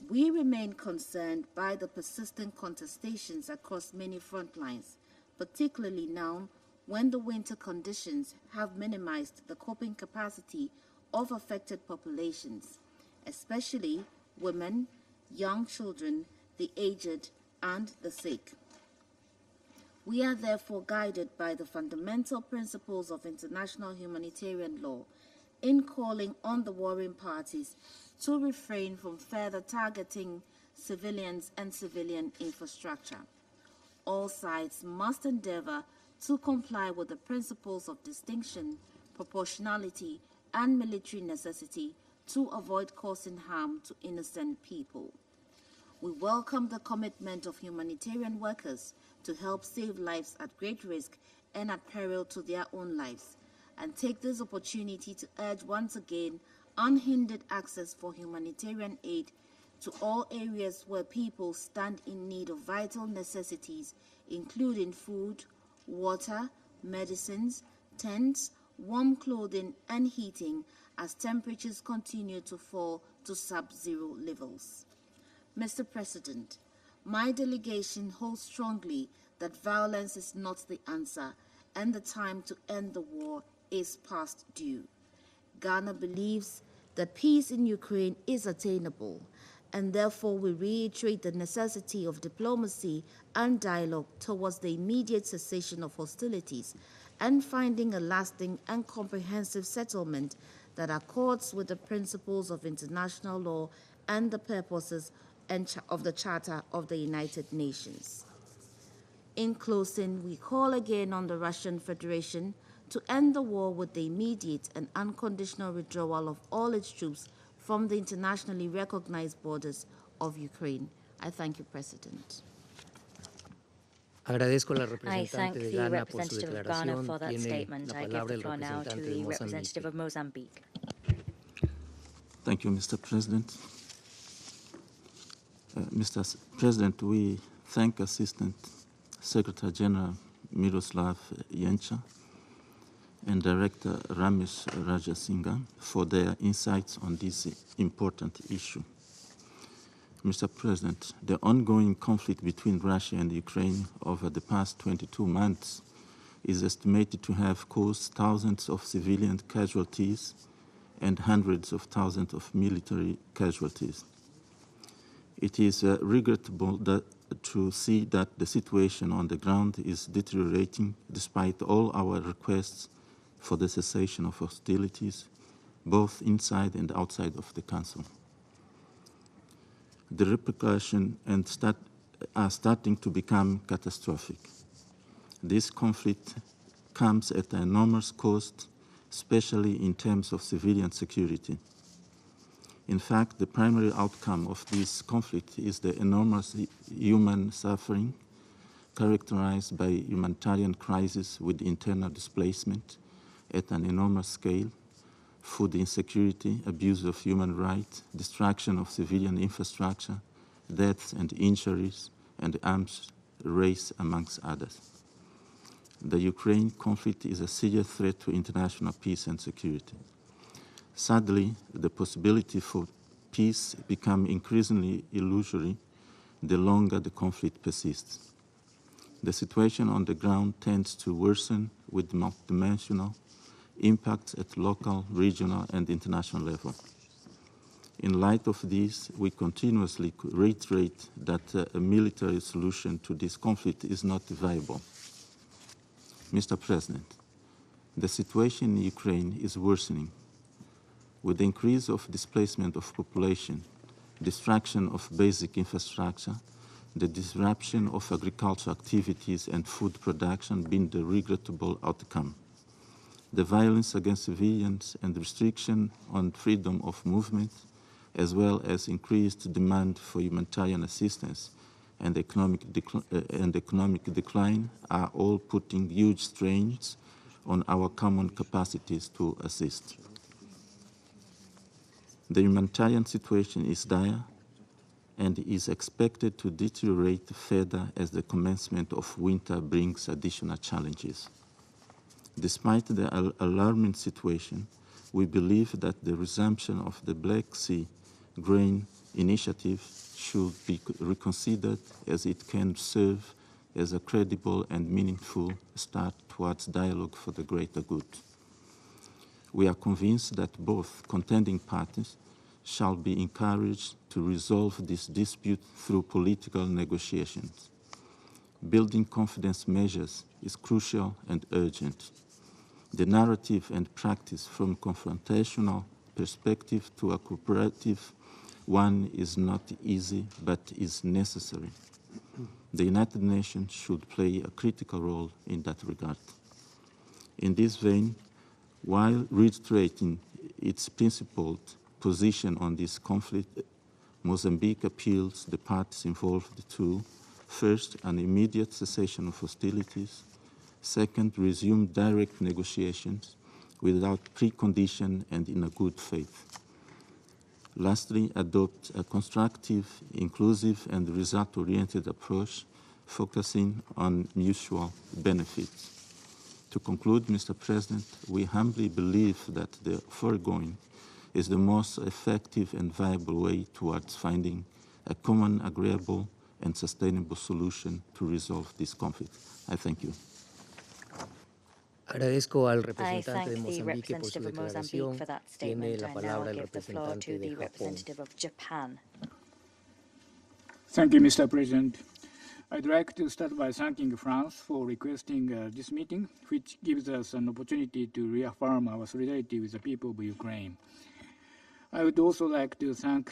We remain concerned by the persistent contestations across many front lines, particularly now when the winter conditions have minimized the coping capacity of affected populations, especially women, young children, the aged, and the sick. We are therefore guided by the fundamental principles of international humanitarian law in calling on the warring parties to refrain from further targeting civilians and civilian infrastructure. All sides must endeavor to comply with the principles of distinction, proportionality, and military necessity to avoid causing harm to innocent people. We welcome the commitment of humanitarian workers to help save lives at great risk and at peril to their own lives, and take this opportunity to urge once again unhindered access for humanitarian aid to all areas where people stand in need of vital necessities, including food, water, medicines, tents, warm clothing, and heating, as temperatures continue to fall to sub-zero levels. Mr. President, my delegation holds strongly that violence is not the answer and the time to end the war is past due. Ghana believes that peace in Ukraine is attainable, and therefore we reiterate the necessity of diplomacy and dialogue towards the immediate cessation of hostilities and finding a lasting and comprehensive settlement that accords with the principles of international law and the purposes of the Charter of the United Nations. In closing, we call again on the Russian Federation to end the war with the immediate and unconditional withdrawal of all its troops from the internationally recognized borders of Ukraine. I thank you, President. Agradezco a la I representante thank de the Ghana por su representative of Ghana declaración. for that Tiene statement. la I give palabra the el floor now to representante de the Mozambique. representative of Mozambique. Thank you, Mr. President. Mr. President, we thank Assistant Secretary General Miroslav Jenča and Director Ramesh Rajasingam for their insights on this important issue. Mr. President, the ongoing conflict between Russia and Ukraine over the past 22 months is estimated to have caused thousands of civilian casualties and hundreds of thousands of military casualties. It is regrettable to see that the situation on the ground is deteriorating despite all our requests for the cessation of hostilities, both inside and outside of the Council. The repercussions are starting to become catastrophic. This conflict comes at an enormous cost, especially in terms of civilian security. In fact, the primary outcome of this conflict is the enormous human suffering characterized by humanitarian crisis with internal displacement at an enormous scale, food insecurity, abuse of human rights, destruction of civilian infrastructure, deaths and injuries, and arms race, amongst others. The Ukraine conflict is a serious threat to international peace and security. Sadly, the possibility for peace becomes increasingly illusory the longer the conflict persists. The situation on the ground tends to worsen with multidimensional impacts at local, regional, and international level. In light of this, we continuously reiterate that a military solution to this conflict is not viable. Mr. President, the situation in Ukraine is worsening. With the increase of displacement of population, destruction of basic infrastructure, the disruption of agricultural activities and food production being the regrettable outcome. The violence against civilians and restriction on freedom of movement, as well as increased demand for humanitarian assistance and economic decline are all putting huge strains on our common capacities to assist. The humanitarian situation is dire and is expected to deteriorate further as the commencement of winter brings additional challenges. Despite the alarming situation, we believe that the resumption of the Black Sea grain initiative should be reconsidered, as it can serve as a credible and meaningful start towards dialogue for the greater good. We are convinced that both contending parties shall be encouraged to resolve this dispute through political negotiations. Building confidence measures is crucial and urgent. The narrative and practice from confrontational perspective to a cooperative one is not easy, but is necessary. The United Nations should play a critical role in that regard. In this vein, while reiterating its principled position on this conflict, Mozambique appeals the parties involved to, first, an immediate cessation of hostilities, second, resume direct negotiations without precondition and in a good faith. Lastly, adopt a constructive, inclusive, and result-oriented approach focusing on mutual benefits. To conclude, Mr. President, we humbly believe that the foregoing is the most effective and viable way towards finding a common, agreeable, and sustainable solution to resolve this conflict. I thank you. Agradezco al representante de Mozambique por su declaración. Tiene la palabra el representante de Japón. Thank you, Mr. President. I'd like to start by thanking France for requesting this meeting, which gives us an opportunity to reaffirm our solidarity with the people of Ukraine. I would also like to thank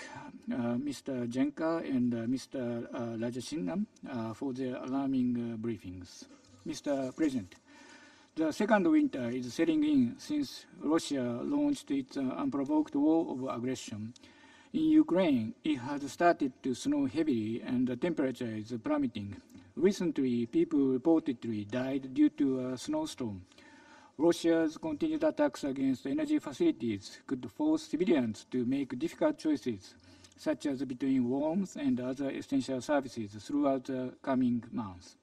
Mr. Jenka and Mr. Rajasinam for their alarming briefings. Mr. President, the second winter is setting in since Russia launched its unprovoked war of aggression. In Ukraine, it has started to snow heavily and the temperature is plummeting. Recently, people reportedly died due to a snowstorm. Russia's continued attacks against energy facilities could force civilians to make difficult choices, such as between warmth and other essential services throughout the coming months.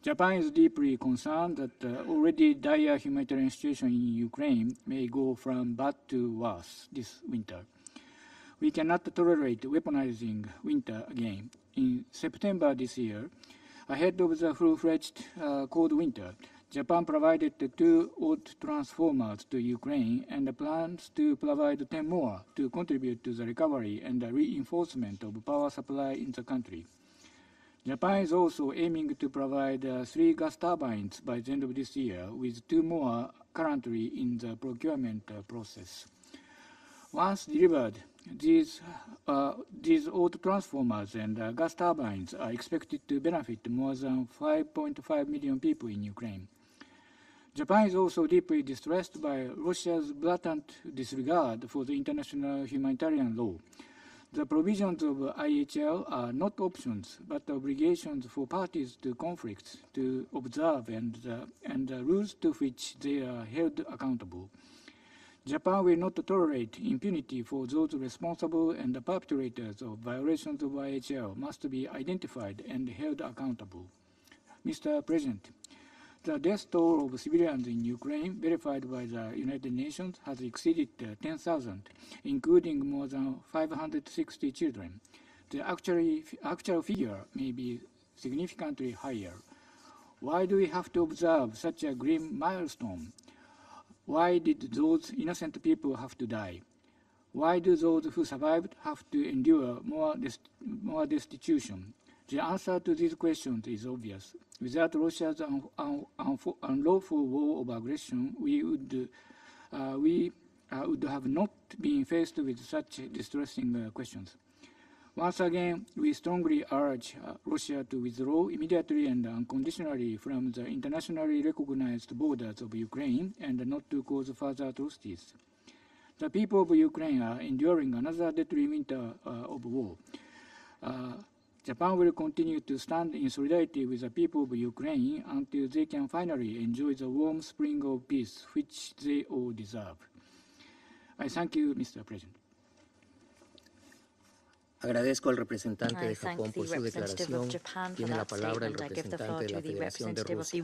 Japan is deeply concerned that the already dire humanitarian situation in Ukraine may go from bad to worse this winter. We cannot tolerate weaponizing winter again. In September this year, ahead of the full-fledged cold winter, Japan provided 2 odd transformers to Ukraine and plans to provide 10 more to contribute to the recovery and the reinforcement of power supply in the country. Japan is also aiming to provide 3 gas turbines by the end of this year, with 2 more currently in the procurement process. Once delivered, these old transformers and gas turbines are expected to benefit more than 5.5 million people in Ukraine. Japan is also deeply distressed by Russia's blatant disregard for the international humanitarian law. The provisions of IHL are not options, but obligations for parties to conflicts to observe and the rules to which they are held accountable. Japan will not tolerate impunity for those responsible, and the perpetrators of violations of IHL must be identified and held accountable. Mr. President, the death toll of civilians in Ukraine, verified by the United Nations, has exceeded 10,000, including more than 560 children. The actual figure may be significantly higher. Why do we have to observe such a grim milestone? Why did those innocent people have to die? Why do those who survived have to endure more destitution? The answer to these questions is obvious. Without Russia's unlawful war of aggression, we would have not been faced with such distressing questions. Once again, we strongly urge Russia to withdraw immediately and unconditionally from the internationally recognized borders of Ukraine and not to cause further atrocities. The people of Ukraine are enduring another deadly winter of war. Japan will continue to stand in solidarity with the people of Ukraine until they can finally enjoy the warm spring of peace which they all deserve. I thank you, Mr. President. Agradezco al representante de Japón por su declaración. Tiene la palabra el representante de la Federación de Rusia.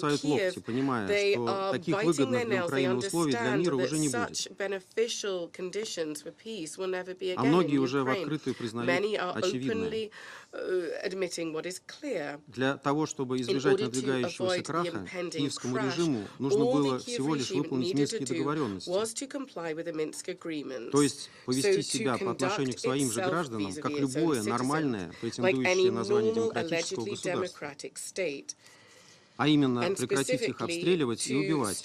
кусают локти, понимая, что таких выгодных для Украины условий для мира уже не будет. А многие уже в открытую признают очевидное. Для того, чтобы избежать надвигающегося краха, киевскому режиму нужно было всего лишь выполнить Минские договоренности, то есть повести себя по отношению к своим же гражданам, как любое нормальное, претендующее на звание демократического государства. а именно прекратить их обстреливать и убивать,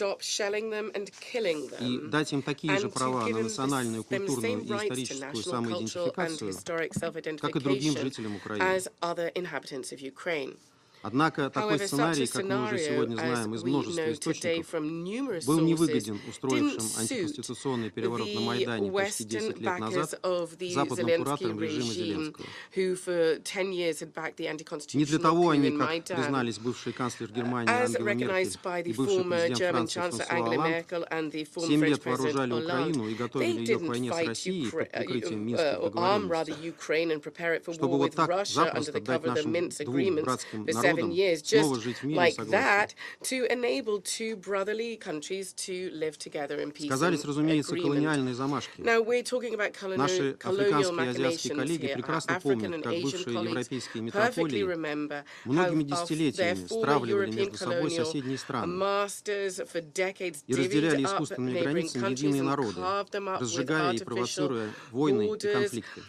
и дать им такие же права на национальную, культурную и историческую самоидентификацию, как и другим жителям Украины. Однако такой сценарий, как мы уже сегодня знаем из множества источников, был невыгоден устроившим антиконституционный переворот на Майдане почти 10 лет назад западным кураторам режима Зеленского. Не для того они, как признались бывший канцлер Германии Ангела Меркель и бывший президент Франции Франсуа Олланд, 7 лет вооружали Украину и готовили ее к войне с Россией под прикрытием Минских договоренностей, чтобы вот так запросто дать нашим двум братским народам снова жить в мире и согласии. Сказались, разумеется, колониальные замашки. Наши африканские и азиатские коллеги прекрасно помнят, как бывшие европейские метрополии многими десятилетиями стравливали между собой соседние страны и разделяли искусственными границами единые народы, разжигая и провоцируя войны и конфликты.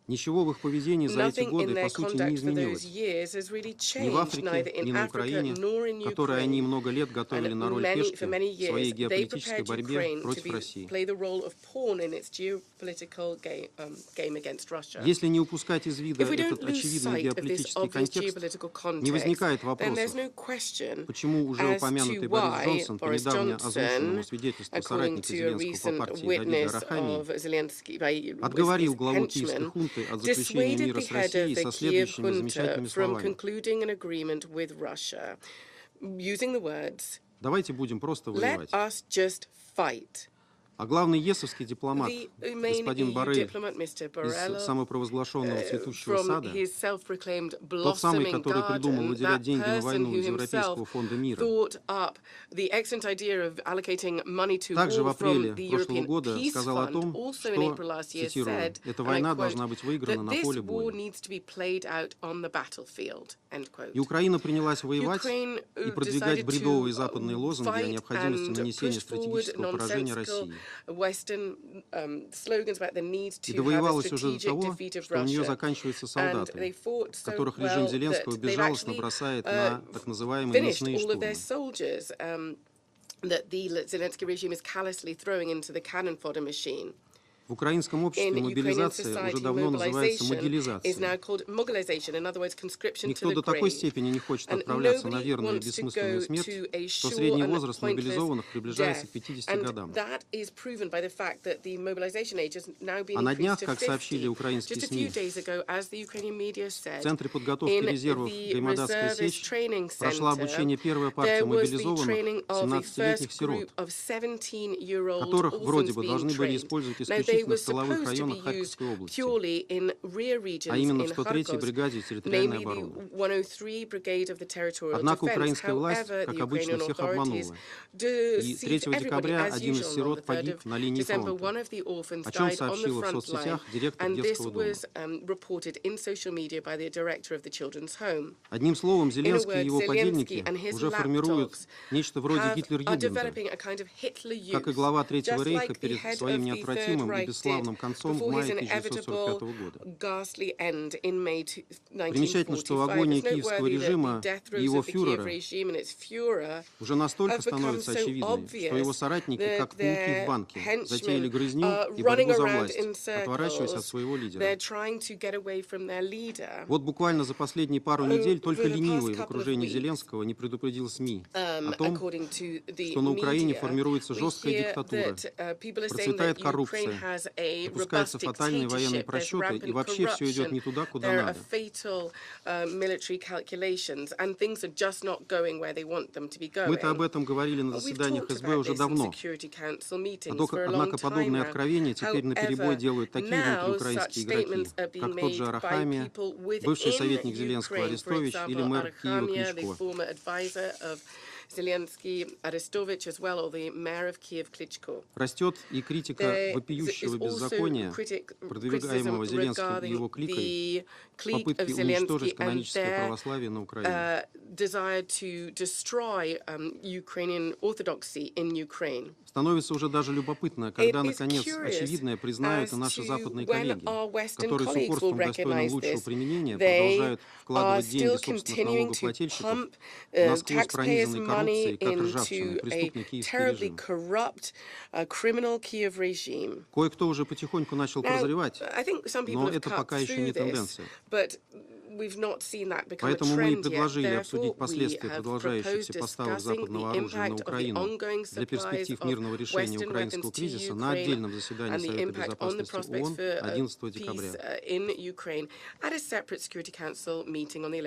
Ничего в их поведении за эти годы, по сути, не изменилось. Ни в Африке, ни на Украине, которой они много лет готовили на роль пешки в своей геополитической борьбе против России. Если не упускать из вида этот очевидный геополитический контекст, не возникает вопросов, почему уже упомянутый Борис Джонсон по недавно озвученному свидетельству соратника Зеленского по партии Давида Арахамии отговорил главу киевской хунты от заключения мира с Россией со следующими замечательными словами. Давайте будем просто воевать. А главный есовский дипломат, господин Боррель, из самопровозглашенного цветущего сада, тот самый, который придумал выделять деньги на войну из Европейского фонда мира, также в апреле прошлого года сказал о том, что, цитирую, «эта война должна быть выиграна на поле боя». И Украина принялась воевать и продвигать бредовые западные лозунги о необходимости нанесения стратегического поражения России. И довоевалась уже до того, что у нее заканчиваются солдаты, которых режим Зеленского безжалостно бросает на так называемые ночные штурмы. В украинском обществе мобилизация уже давно называется могилизацией. Никто до такой степени не хочет отправляться на верную и бессмысленную смерть, что средний возраст мобилизованных приближается к 50 годам. А на днях, как сообщили украинские СМИ, в Центре подготовки резервов Гаймадатская сечь прошла обучение первая партия мобилизованных 17-летних сирот, которых вроде бы должны были использовать исключительно в тыловых районах Харьковской области, а именно в 103-й бригаде территориальной обороны. Однако украинская власть, как обычно, всех обманула. И 3 декабря один из сирот погиб на линии фронта, о чем сообщила в соцсетях директор детского дома. Одним словом, Зеленский и его подельники уже формируют нечто вроде Гитлер-Югенда, как и глава Третьего рейха перед своим неотвратимым и бесславным концом в мае 1945 года. Примечательно, что агония киевского режима и его фюрера уже настолько становится очевидной, что его соратники, как пауки в банке, затеяли грызню и борьбу за власть, отворачиваясь от своего лидера. Вот буквально за последние пару недель только ленивый в окружении Зеленского не предупредил СМИ о том, что на Украине формируется жесткая диктатура, процветает коррупция, допускаются фатальные военные просчеты, и вообще все идет не туда, куда надо. Мы-то об этом говорили на заседаниях СБ уже давно. Однако подобные откровения теперь наперебой делают такие внутриукраинские игроки, как тот же Арахамия, бывший советник Зеленского Арестович или мэр Киева Кличко. Zelensky, Arestovich as well, or the mayor of Kiev, Klitschko. Растет и критика вопиющего беззакония, продвигаемого Зеленским и его кликой, попытки уничтожить каноническое православие на Украине. Desire to destroy Ukrainian orthodoxy in Ukraine. Становится уже даже любопытно, когда, наконец, очевидное признают и наши западные коллеги, которые с упорством, достойным лучшего применения, продолжают вкладывать деньги собственных налогоплательщиков, насквозь пронизанной коррупцией, как ржавчиной, преступный киевский режим. Кое-кто уже потихоньку начал прозревать, но это пока еще не тенденция. Поэтому мы и предложили обсудить последствия продолжающихся поставок западного оружия на Украину для перспектив мирного решения украинского кризиса на отдельном заседании Совета Безопасности ООН 11 декабря.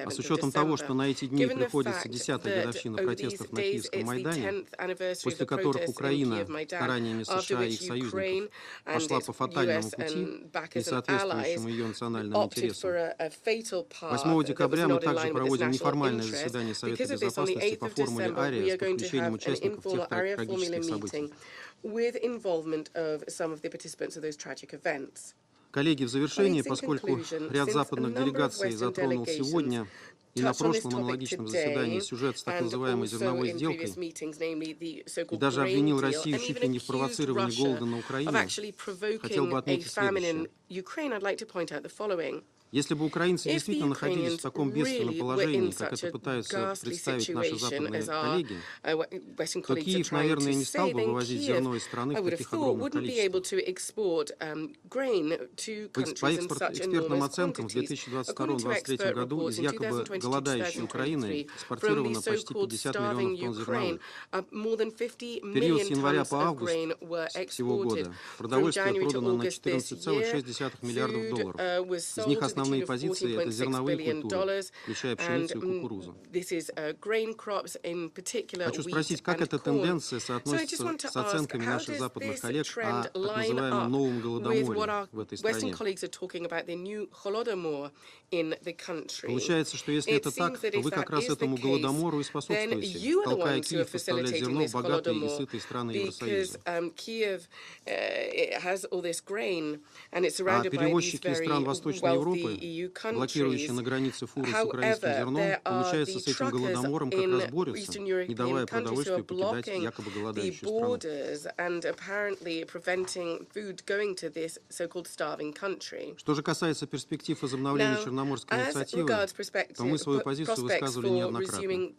А с учетом того, что на эти дни приходится 10-я годовщина протестов на Киевском Майдане, после которых Украина стараниями США и их союзников пошла по фатальному пути и соответствующему ее национальным интересам, 8 декабря мы также проводим неформальное заседание Совета Безопасности по формуле «Ария» с подключением участников тех трагических событий. Коллеги, в завершении, поскольку ряд западных делегаций затронул сегодня и на прошлом аналогичном заседании сюжет с так называемой зерновой сделкой и даже обвинил Россию чуть ли не в провоцировании голода на Украине, хотел бы отметить следующее. Если бы украинцы действительно находились в таком бедственном положении, как это пытаются представить наши западные коллеги, то Киев, наверное, не стал бы вывозить зерно из страны в таких огромных количествах. По экспертным оценкам, в 2022-2023 году из якобы голодающей Украины экспортировано почти 50 миллионов тонн зерновых. В период с января по август всего года продовольствие продано на 14,6 миллиардов долларов. Из них основные позиции – это зерновые культуры, включая пшеницу и кукурузу. Хочу спросить, как эта тенденция соотносится с оценками наших западных коллег о так называемом новом голодоморе в этой стране? Получается, что если это так, то вы как раз этому голодомору и способствуете, толкая Киев поставлять зерно в богатые и сытые страны Евросоюза. А перевозчики из стран Восточной Европы, блокирующие на границе фуры с украинским зерном, получается, с этим голодомором как раз борются, не давая продовольствию покидать якобы голодающую страну. Что же касается перспектив возобновления Черноморской инициативы, то мы свою позицию высказывали неоднократно.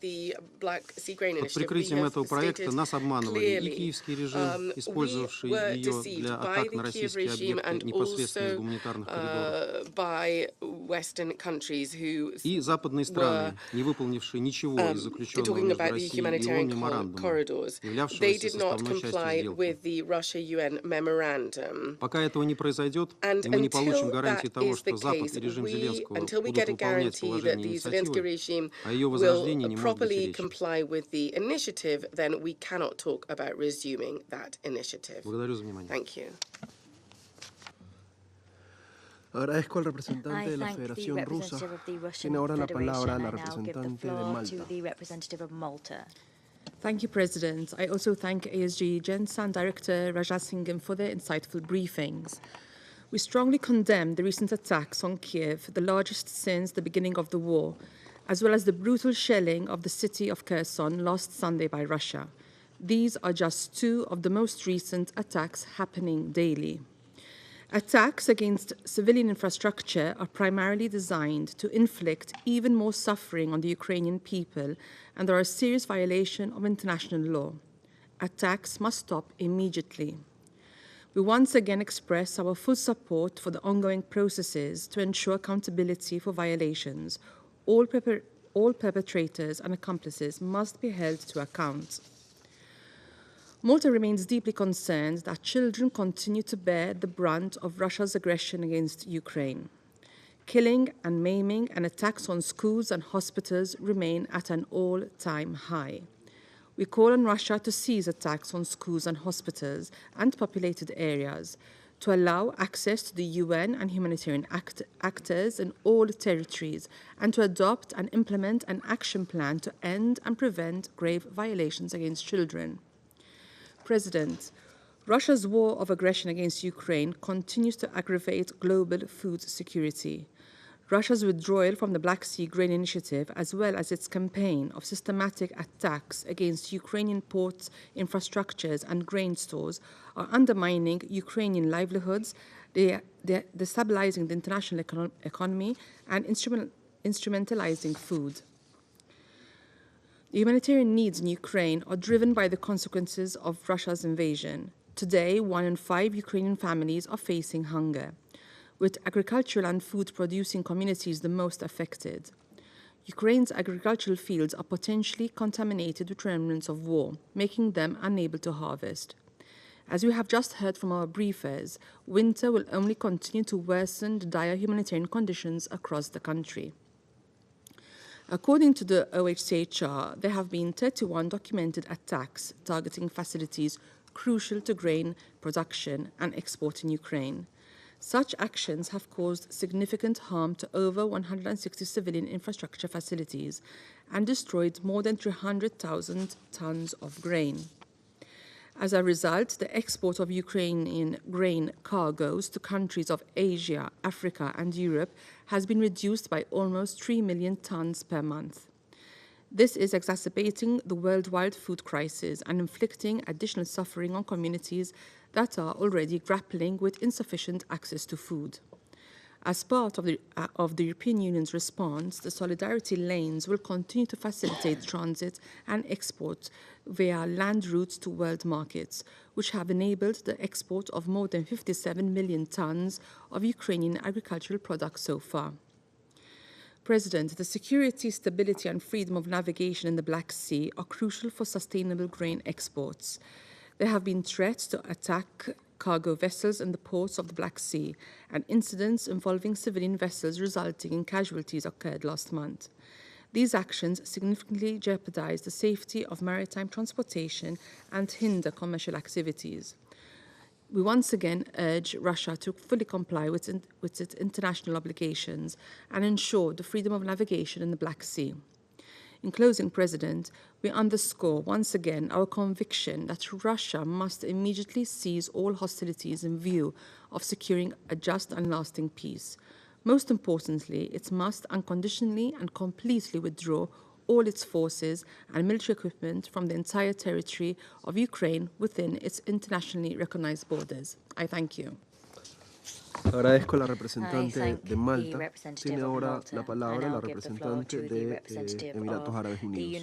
Под прикрытием этого проекта нас обманывали и киевский режим, использовавший ее для атак на российские объекты непосредственно в гуманитарных коридорах, и западные страны, не выполнившие ничего из заключенного между Россией и ООН меморандума, являвшегося составной частью сделки. Пока этого не произойдет, и мы не получим гарантии того, что Запад и режим Зеленского будут выполнять положение инициативы, о ее возрождении не может быть речи. Благодарю за внимание. Agradezco al representante de la Federación Rusa. Tiene ahora la palabra la representante de Malta. Thank you, President. I also thank ASG Gensan Director Rajasingham for their insightful briefings. We strongly condemn the recent attacks on Kiev, the largest since the beginning of the war, as well as the brutal shelling of the city of Kherson last Sunday by Russia. These are just two of the most recent attacks happening daily. Attacks against civilian infrastructure are primarily designed to inflict even more suffering on the Ukrainian people, and are a serious violation of international law. Attacks must stop immediately. We once again express our full support for the ongoing processes to ensure accountability for violations. All perpetrators and accomplices must be held to account. Malta remains deeply concerned that children continue to bear the brunt of Russia's aggression against Ukraine. Killing and maiming and attacks on schools and hospitals remain at an all-time high. We call on Russia to cease attacks on schools and hospitals and populated areas, to allow access to the UN and humanitarian actors in all territories, and to adopt and implement an action plan to end and prevent grave violations against children. President, Russia's war of aggression against Ukraine continues to aggravate global food security. Russia's withdrawal from the Black Sea Grain Initiative, as well as its campaign of systematic attacks against Ukrainian ports, infrastructures, and grain stores, are undermining Ukrainian livelihoods, destabilizing the international economy, and instrumentalizing food. The humanitarian needs in Ukraine are driven by the consequences of Russia's invasion. Today, 1 in 5 Ukrainian families are facing hunger, with agricultural and food-producing communities the most affected. Ukraine's agricultural fields are potentially contaminated with remnants of war, making them unable to harvest. As we have just heard from our briefers, winter will only continue to worsen the dire humanitarian conditions across the country. According to the OHCHR, there have been 31 documented attacks targeting facilities crucial to grain production and export in Ukraine. Such actions have caused significant harm to over 160 civilian infrastructure facilities and destroyed more than 300,000 tons of grain. As a result, the export of Ukrainian grain cargoes to countries of Asia, Africa, and Europe has been reduced by almost 3 million tons per month. This is exacerbating the worldwide food crisis and inflicting additional suffering on communities that are already grappling with insufficient access to food. As part of the European Union's response, the solidarity lanes will continue to facilitate transit and export via land routes to world markets, which have enabled the export of more than 57 million tons of Ukrainian agricultural products so far. President, the security, stability, and freedom of navigation in the Black Sea are crucial for sustainable grain exports. There have been threats to attack cargo vessels in the ports of the Black Sea, and incidents involving civilian vessels resulting in casualties occurred last month. These actions significantly jeopardize the safety of maritime transportation and hinder commercial activities. We once again urge Russia to fully comply with its international obligations and ensure the freedom of navigation in the Black Sea. In closing, President, we underscore once again our conviction that Russia must immediately cease all hostilities in view of securing a just and lasting peace. Most importantly, it must unconditionally and completely withdraw all its forces and military equipment from the entire territory of Ukraine within its internationally recognized borders. I thank you. Agradezco a la representante de Malta. Tiene ahora la palabra la representante de Emiratos Árabes Unidos.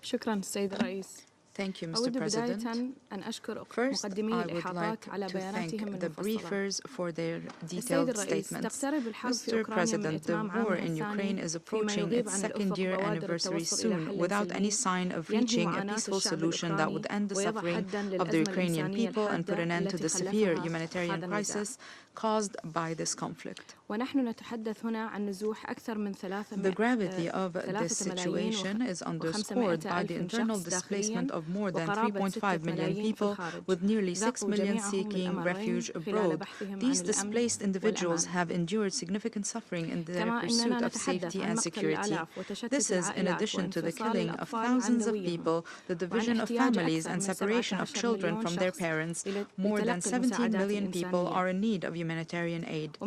شكرا سيد الرئيس. Thank you, Mr. President. First, I would like to thank the briefers for their detailed statements. Mr. President, the war in Ukraine is approaching its second-year anniversary soon without any sign of reaching a peaceful solution that would end the suffering of the Ukrainian people and put an end to the severe humanitarian crisis caused by this conflict. The gravity of this situation is underscored by the internal displacement of more than 3.5 million people, with nearly 6 million seeking refuge abroad. These displaced individuals have endured significant suffering in their pursuit of safety and security. This is in addition to the killing of thousands of people, the division of families, and separation of children from their parents. More than 17 million people are in need of humanitarian aid.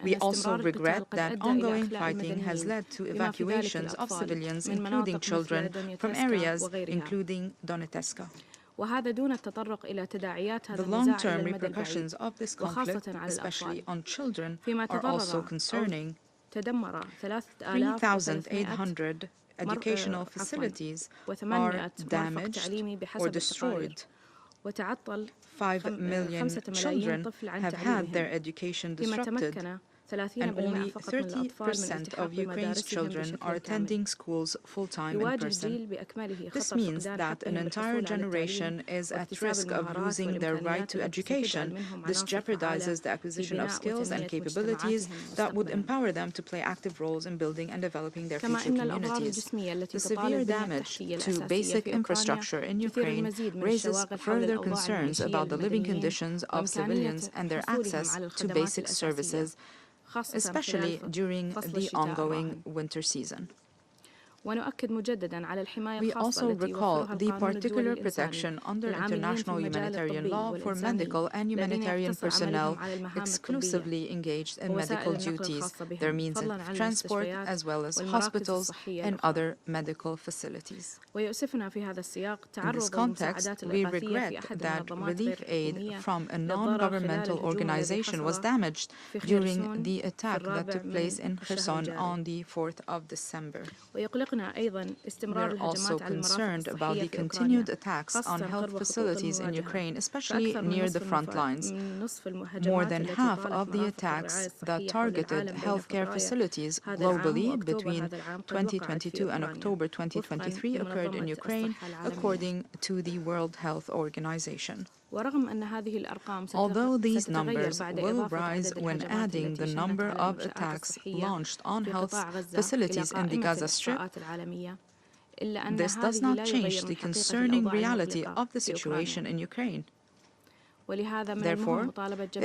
We also regret that ongoing fighting has led to evacuations of civilians, including children, from areas including Donetsk. The long-term repercussions of this conflict, especially on children, are also concerning. 3,800 educational facilities are damaged or destroyed. 5 million children have had their education disrupted. and only 30% of Ukraine's children are attending schools full-time in person. This means that an entire generation is at risk of losing their right to education. This jeopardizes the acquisition of skills and capabilities that would empower them to play active roles in building and developing their future communities. The severe damage to basic infrastructure in Ukraine raises further concerns about the living conditions of civilians and their access to basic services, especially during the ongoing winter season. We also recall the particular protection under international humanitarian law for medical and humanitarian personnel exclusively engaged in medical duties, their means of transport, as well as hospitals and other medical facilities. In this context, we regret that relief aid from a non-governmental organization was damaged during the attack that took place in Kherson on the 4th of December. We are also concerned about the continued attacks on health facilities in Ukraine, especially near the front lines. More than half of the attacks that targeted healthcare facilities globally between 2022 and October 2023 occurred in Ukraine, according to the World Health Organization. Although these numbers will rise when adding the number of attacks launched on health facilities in the Gaza Strip, this does not change the concerning reality of the situation in Ukraine. Therefore,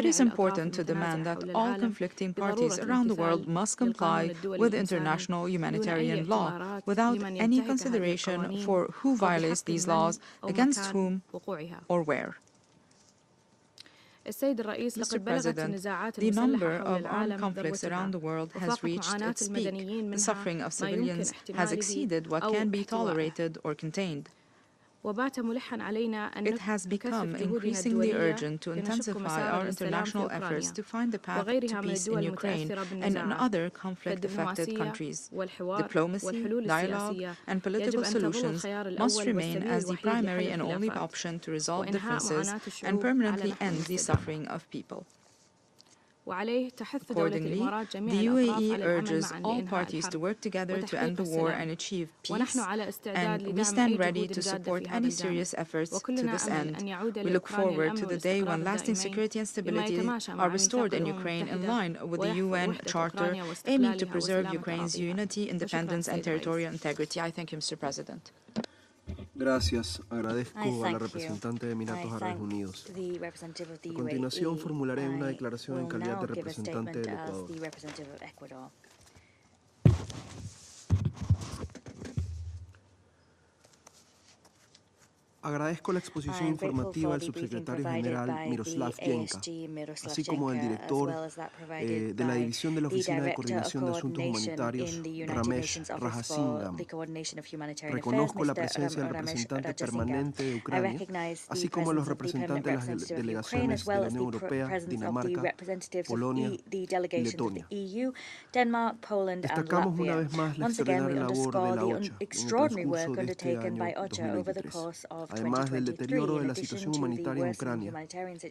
it is important to demand that all conflicting parties around the world must comply with international humanitarian law without any consideration for who violates these laws, against whom, or where. Mr. President, the number of armed conflicts around the world has reached its peak. The suffering of civilians has exceeded what can be tolerated or contained. It has become increasingly urgent to intensify our international efforts to find the path to peace in Ukraine and in other conflict-affected countries. Diplomacy, dialogue, and political solutions must remain as the primary and only option to resolve differences and permanently end the suffering of people. Accordingly, the UAE urges all parties to work together to end the war and achieve peace, and we stand ready to support any serious efforts to this end. We look forward to the day when lasting security and stability are restored in Ukraine in line with the UN Charter, aiming to preserve Ukraine's unity, independence, and territorial integrity. I thank you, Mr. President. Gracias. Agradezco a la representante de Emiratos Árabes Unidos. A continuación, formularé una declaración en calidad de representante del Ecuador. Agradezco la exposición informativa del subsecretario general Miroslav Yenka, así como del director de la División de la Oficina de Coordinación de Asuntos Humanitarios, Ramesh Rajasingham. Reconozco la presencia del representante permanente de Ucrania, así como los representantes de las delegaciones de la Unión Europea, Dinamarca, Polonia y Letonia. Destacamos una vez más la extraordinaria labor de la OCHA en el transcurso de este año 2023. Además del deterioro de la situación humanitaria en Ucrania,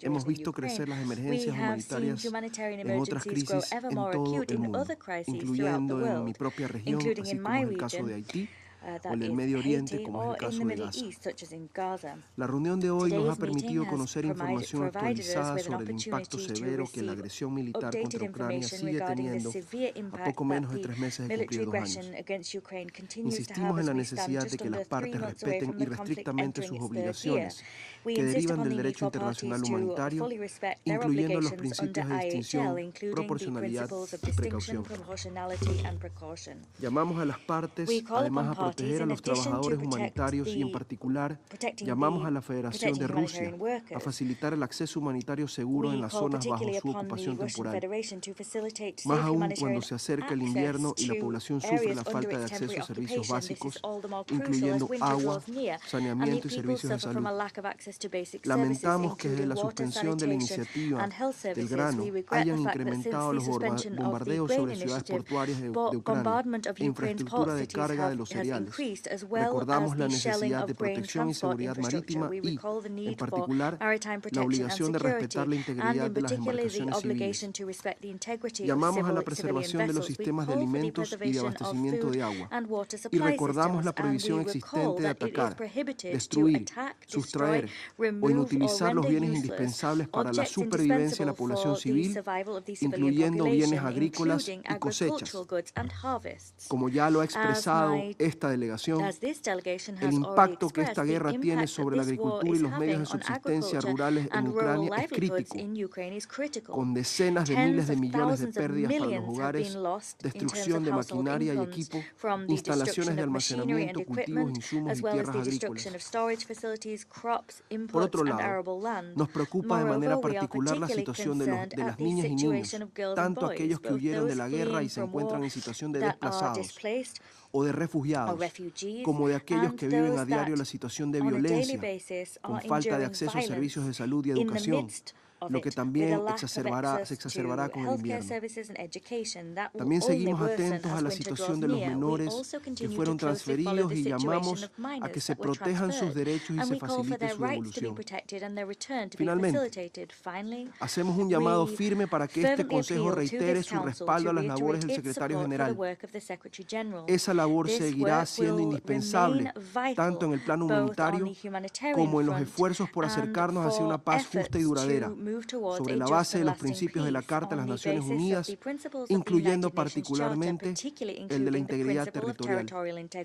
hemos visto crecer las emergencias humanitarias en otras crisis en todo el mundo, incluyendo en mi propia región, así como es el caso de Haití, o en el Medio Oriente, como es el caso de Gaza. La reunión de hoy nos ha permitido conocer información actualizada sobre el impacto severo que la agresión militar contra Ucrania sigue teniendo a poco menos de 3 meses de cumplir 2 años. Insistimos en la necesidad de que las partes respeten irrestrictamente sus obligaciones que derivan del derecho internacional humanitario, incluyendo los principios de distinción, proporcionalidad y precaución. Llamamos a las partes, además, a proteger a los trabajadores humanitarios y, en particular, llamamos a la Federación de Rusia a facilitar el acceso humanitario seguro en las zonas bajo su ocupación temporal. Más aún cuando se acerca el invierno y la población sufre la falta de acceso a servicios básicos, incluyendo agua, saneamiento y servicios de salud. Lamentamos que desde la suspensión de la iniciativa del grano hayan incrementado los bombardeos sobre ciudades portuarias de Ucrania e infraestructura de carga de los cereales. Recordamos la necesidad de protección y seguridad marítima y, en particular, la obligación de respetar la integridad de las embarcaciones civiles. Llamamos a la preservación de los sistemas de alimentos y de abastecimiento de agua y recordamos la prohibición existente de atacar, destruir, sustraer o inutilizar los bienes indispensables para la supervivencia de la población civil, incluyendo bienes agrícolas y cosechas. Como ya lo ha expresado esta delegación, el impacto que esta guerra tiene sobre la agricultura y los medios de subsistencia rurales en Ucrania es crítico, con decenas de miles de millones de pérdidas para los hogares, destrucción de maquinaria y equipo, instalaciones de almacenamiento, cultivos, insumos y tierras agrícolas. Por otro lado, nos preocupa de manera particular la situación de las niñas y niños, tanto aquellos que huyeron de la guerra y se encuentran en situación de desplazados o de refugiados, como de aquellos que viven a diario la situación de violencia, con falta de acceso a servicios de salud y educación, lo que también se exacerbará con el invierno. También seguimos atentos a la situación de los menores que fueron transferidos y llamamos a que se protejan sus derechos y se facilite su devolución. Finalmente, hacemos un llamado firme para que este Consejo reitere su respaldo a las labores del Secretario General. Esa labor seguirá siendo indispensable tanto en el plano humanitario como en los esfuerzos por acercarnos hacia una paz justa y duradera, sobre la base de los principios de la Carta de las Naciones Unidas, incluyendo particularmente el de la integridad territorial.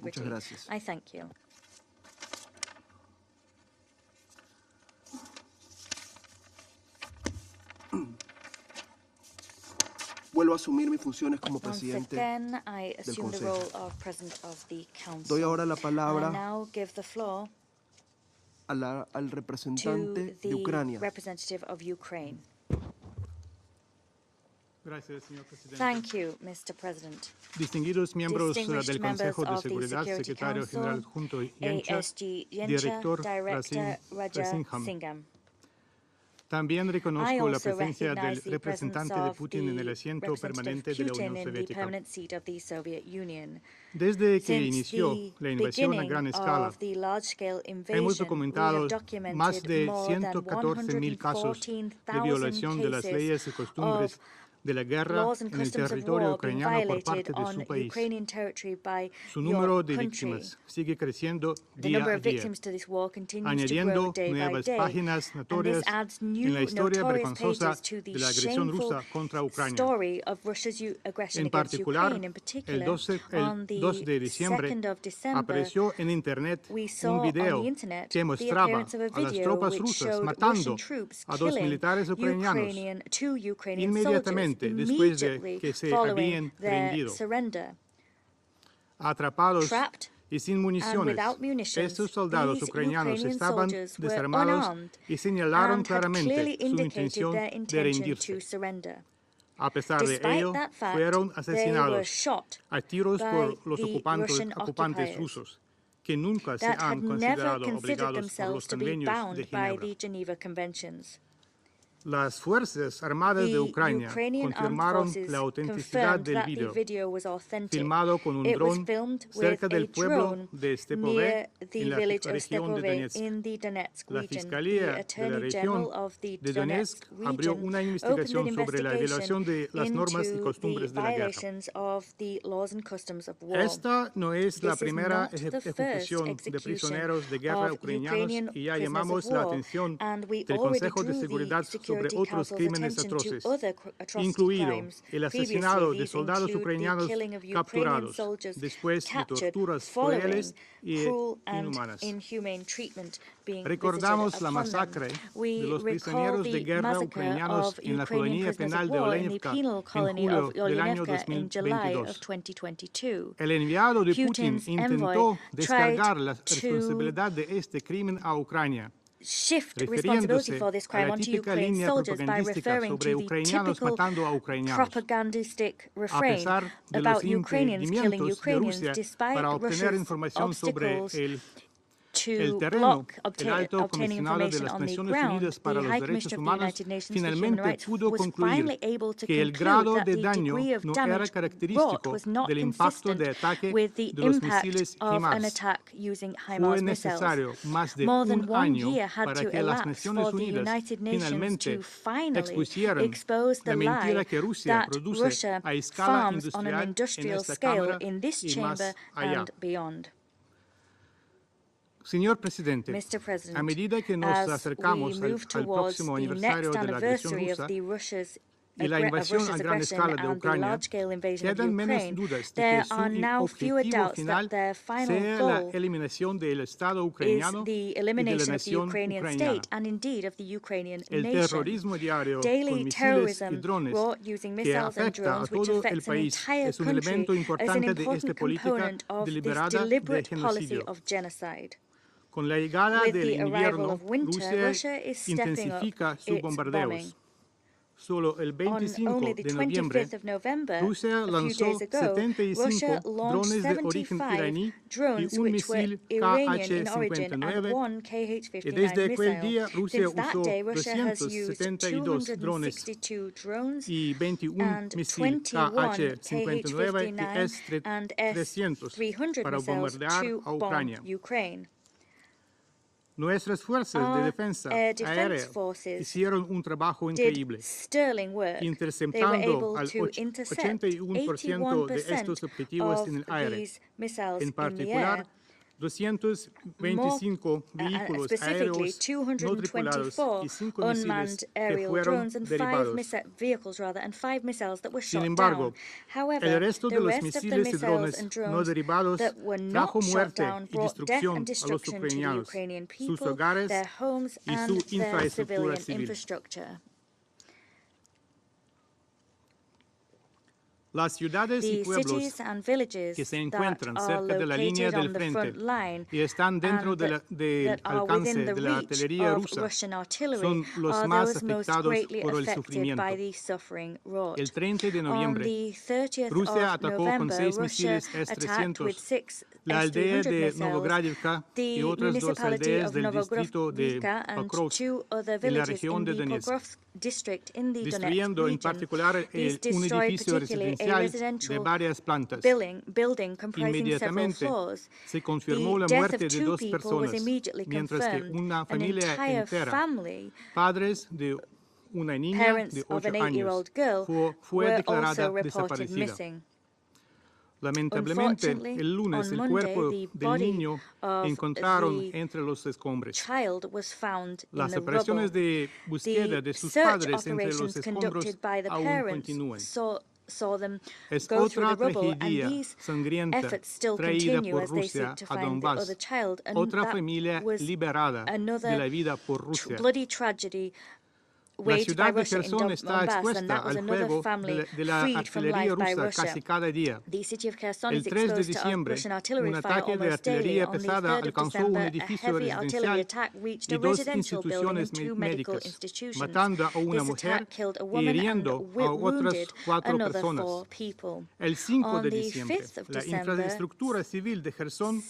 Muchas gracias. Vuelvo a asumir mis funciones como presidente del Consejo. Doy ahora la palabra al representante de Ucrania. Gracias, señor presidente. Thank you, Mr. President. Distinguidos miembros del Consejo de Seguridad, secretario general adjunto Yencha, director Rasingham. También reconozco la presencia del representante de Putin en el asiento permanente de la Unión Soviética. Desde que inició la invasión a gran escala, hemos documentado más de 114.000 casos de violación de las leyes y costumbres de la guerra en el territorio ucraniano por parte de su país. Su número de víctimas sigue creciendo día a día, añadiendo nuevas páginas notorias en la historia vergonzosa de la agresión rusa contra Ucrania. En particular, el 2 de diciembre apareció en Internet un video que mostraba a las tropas rusas matando a 2 militares ucranianos inmediatamente después de que se habían rendido. Atrapados y sin municiones, estos soldados ucranianos estaban desarmados y señalaron claramente su intención de rendirse. A pesar de ello, fueron asesinados a tiros por los ocupantes rusos, que nunca se han considerado obligados por los convenios de Ginebra. Las Fuerzas Armadas de Ucrania confirmaron la autenticidad del video, filmado con un dron cerca del pueblo de Stepove, en la región de Donetsk. La Fiscalía de la región de Donetsk abrió una investigación sobre la violación de las normas y costumbres de la guerra. Esta no es la primera ejecución de prisioneros de guerra ucranianos y ya llamamos la atención del Consejo de Seguridad sobre otros crímenes atroces, incluido el asesinato de soldados ucranianos capturados después de torturas crueles y inhumanas. Recordamos la masacre de los prisioneros de guerra ucranianos en la colonia penal de Olenivka en julio del año 2022. El enviado de Putin intentó descargar la responsabilidad de este crimen a Ucrania, refiriéndose a la típica línea propagandística sobre ucranianos matando a ucranianos, a pesar de los impedimentos de Rusia para obtener información sobre el el terreno, el Alto Comisionado de las Naciones Unidas para los Derechos Humanos finalmente pudo concluir que el grado de daño no era característico del impacto de ataque de los misiles HIMARS. Fue necesario más de un año para que las Naciones Unidas finalmente expusieran la mentira que Rusia produce a escala industrial en esta Cámara y más allá. Señor Presidente, a medida que nos acercamos al próximo aniversario de la agresión rusa y la invasión a gran escala de Ucrania, quedan menos dudas de que su objetivo final sea la eliminación del Estado ucraniano y de la nación ucraniana. El terrorismo diario con misiles y drones que afecta a todo el país es un elemento importante de esta política deliberada de genocidio. Con la llegada del invierno, Rusia intensifica sus bombardeos. Solo el 25 de noviembre, Rusia lanzó 75 drones de origen iraní y un misil KH-59, y desde aquel día Rusia usó 272 drones y 21 misiles KH-59 y S-300 para bombardear a Ucrania. Nuestras fuerzas de defensa aérea hicieron un trabajo increíble, interceptando al 81% de estos objetivos en el aire. En particular, 225 vehículos aéreos no tripulados y 5 misiles que fueron derribados. Sin embargo, el resto de los misiles y drones no derribados trajo muerte y destrucción a los ucranianos, sus hogares y su infraestructura civil. Las ciudades y pueblos que se encuentran cerca de la línea del frente y están dentro del alcance de la artillería rusa son los más afectados por el sufrimiento. El 30 de noviembre, Rusia atacó con 6 misiles S-300 la aldea de Novogradivka y otras 2 aldeas del distrito de Pokrovsk en la región de Donetsk, destruyendo en particular un edificio residencial de varias plantas. Inmediatamente se confirmó la muerte de 2 personas, mientras que una familia entera, padres de una niña de 8 años, fue declarada desaparecida. Lamentablemente, el lunes el cuerpo del niño encontraron entre los escombros. Las operaciones de búsqueda de sus padres entre los escombros aún continúan. Es otra tragedia sangrienta traída por Rusia a Donbass, otra familia liberada de la vida por Rusia. La ciudad de Kherson está expuesta al fuego de la artillería rusa casi cada día. El 3 de diciembre, un ataque de artillería pesada alcanzó un edificio residencial y 2 instituciones médicas, matando a una mujer y hiriendo a otras 4 personas. El 5 de diciembre, la infraestructura civil de Kherson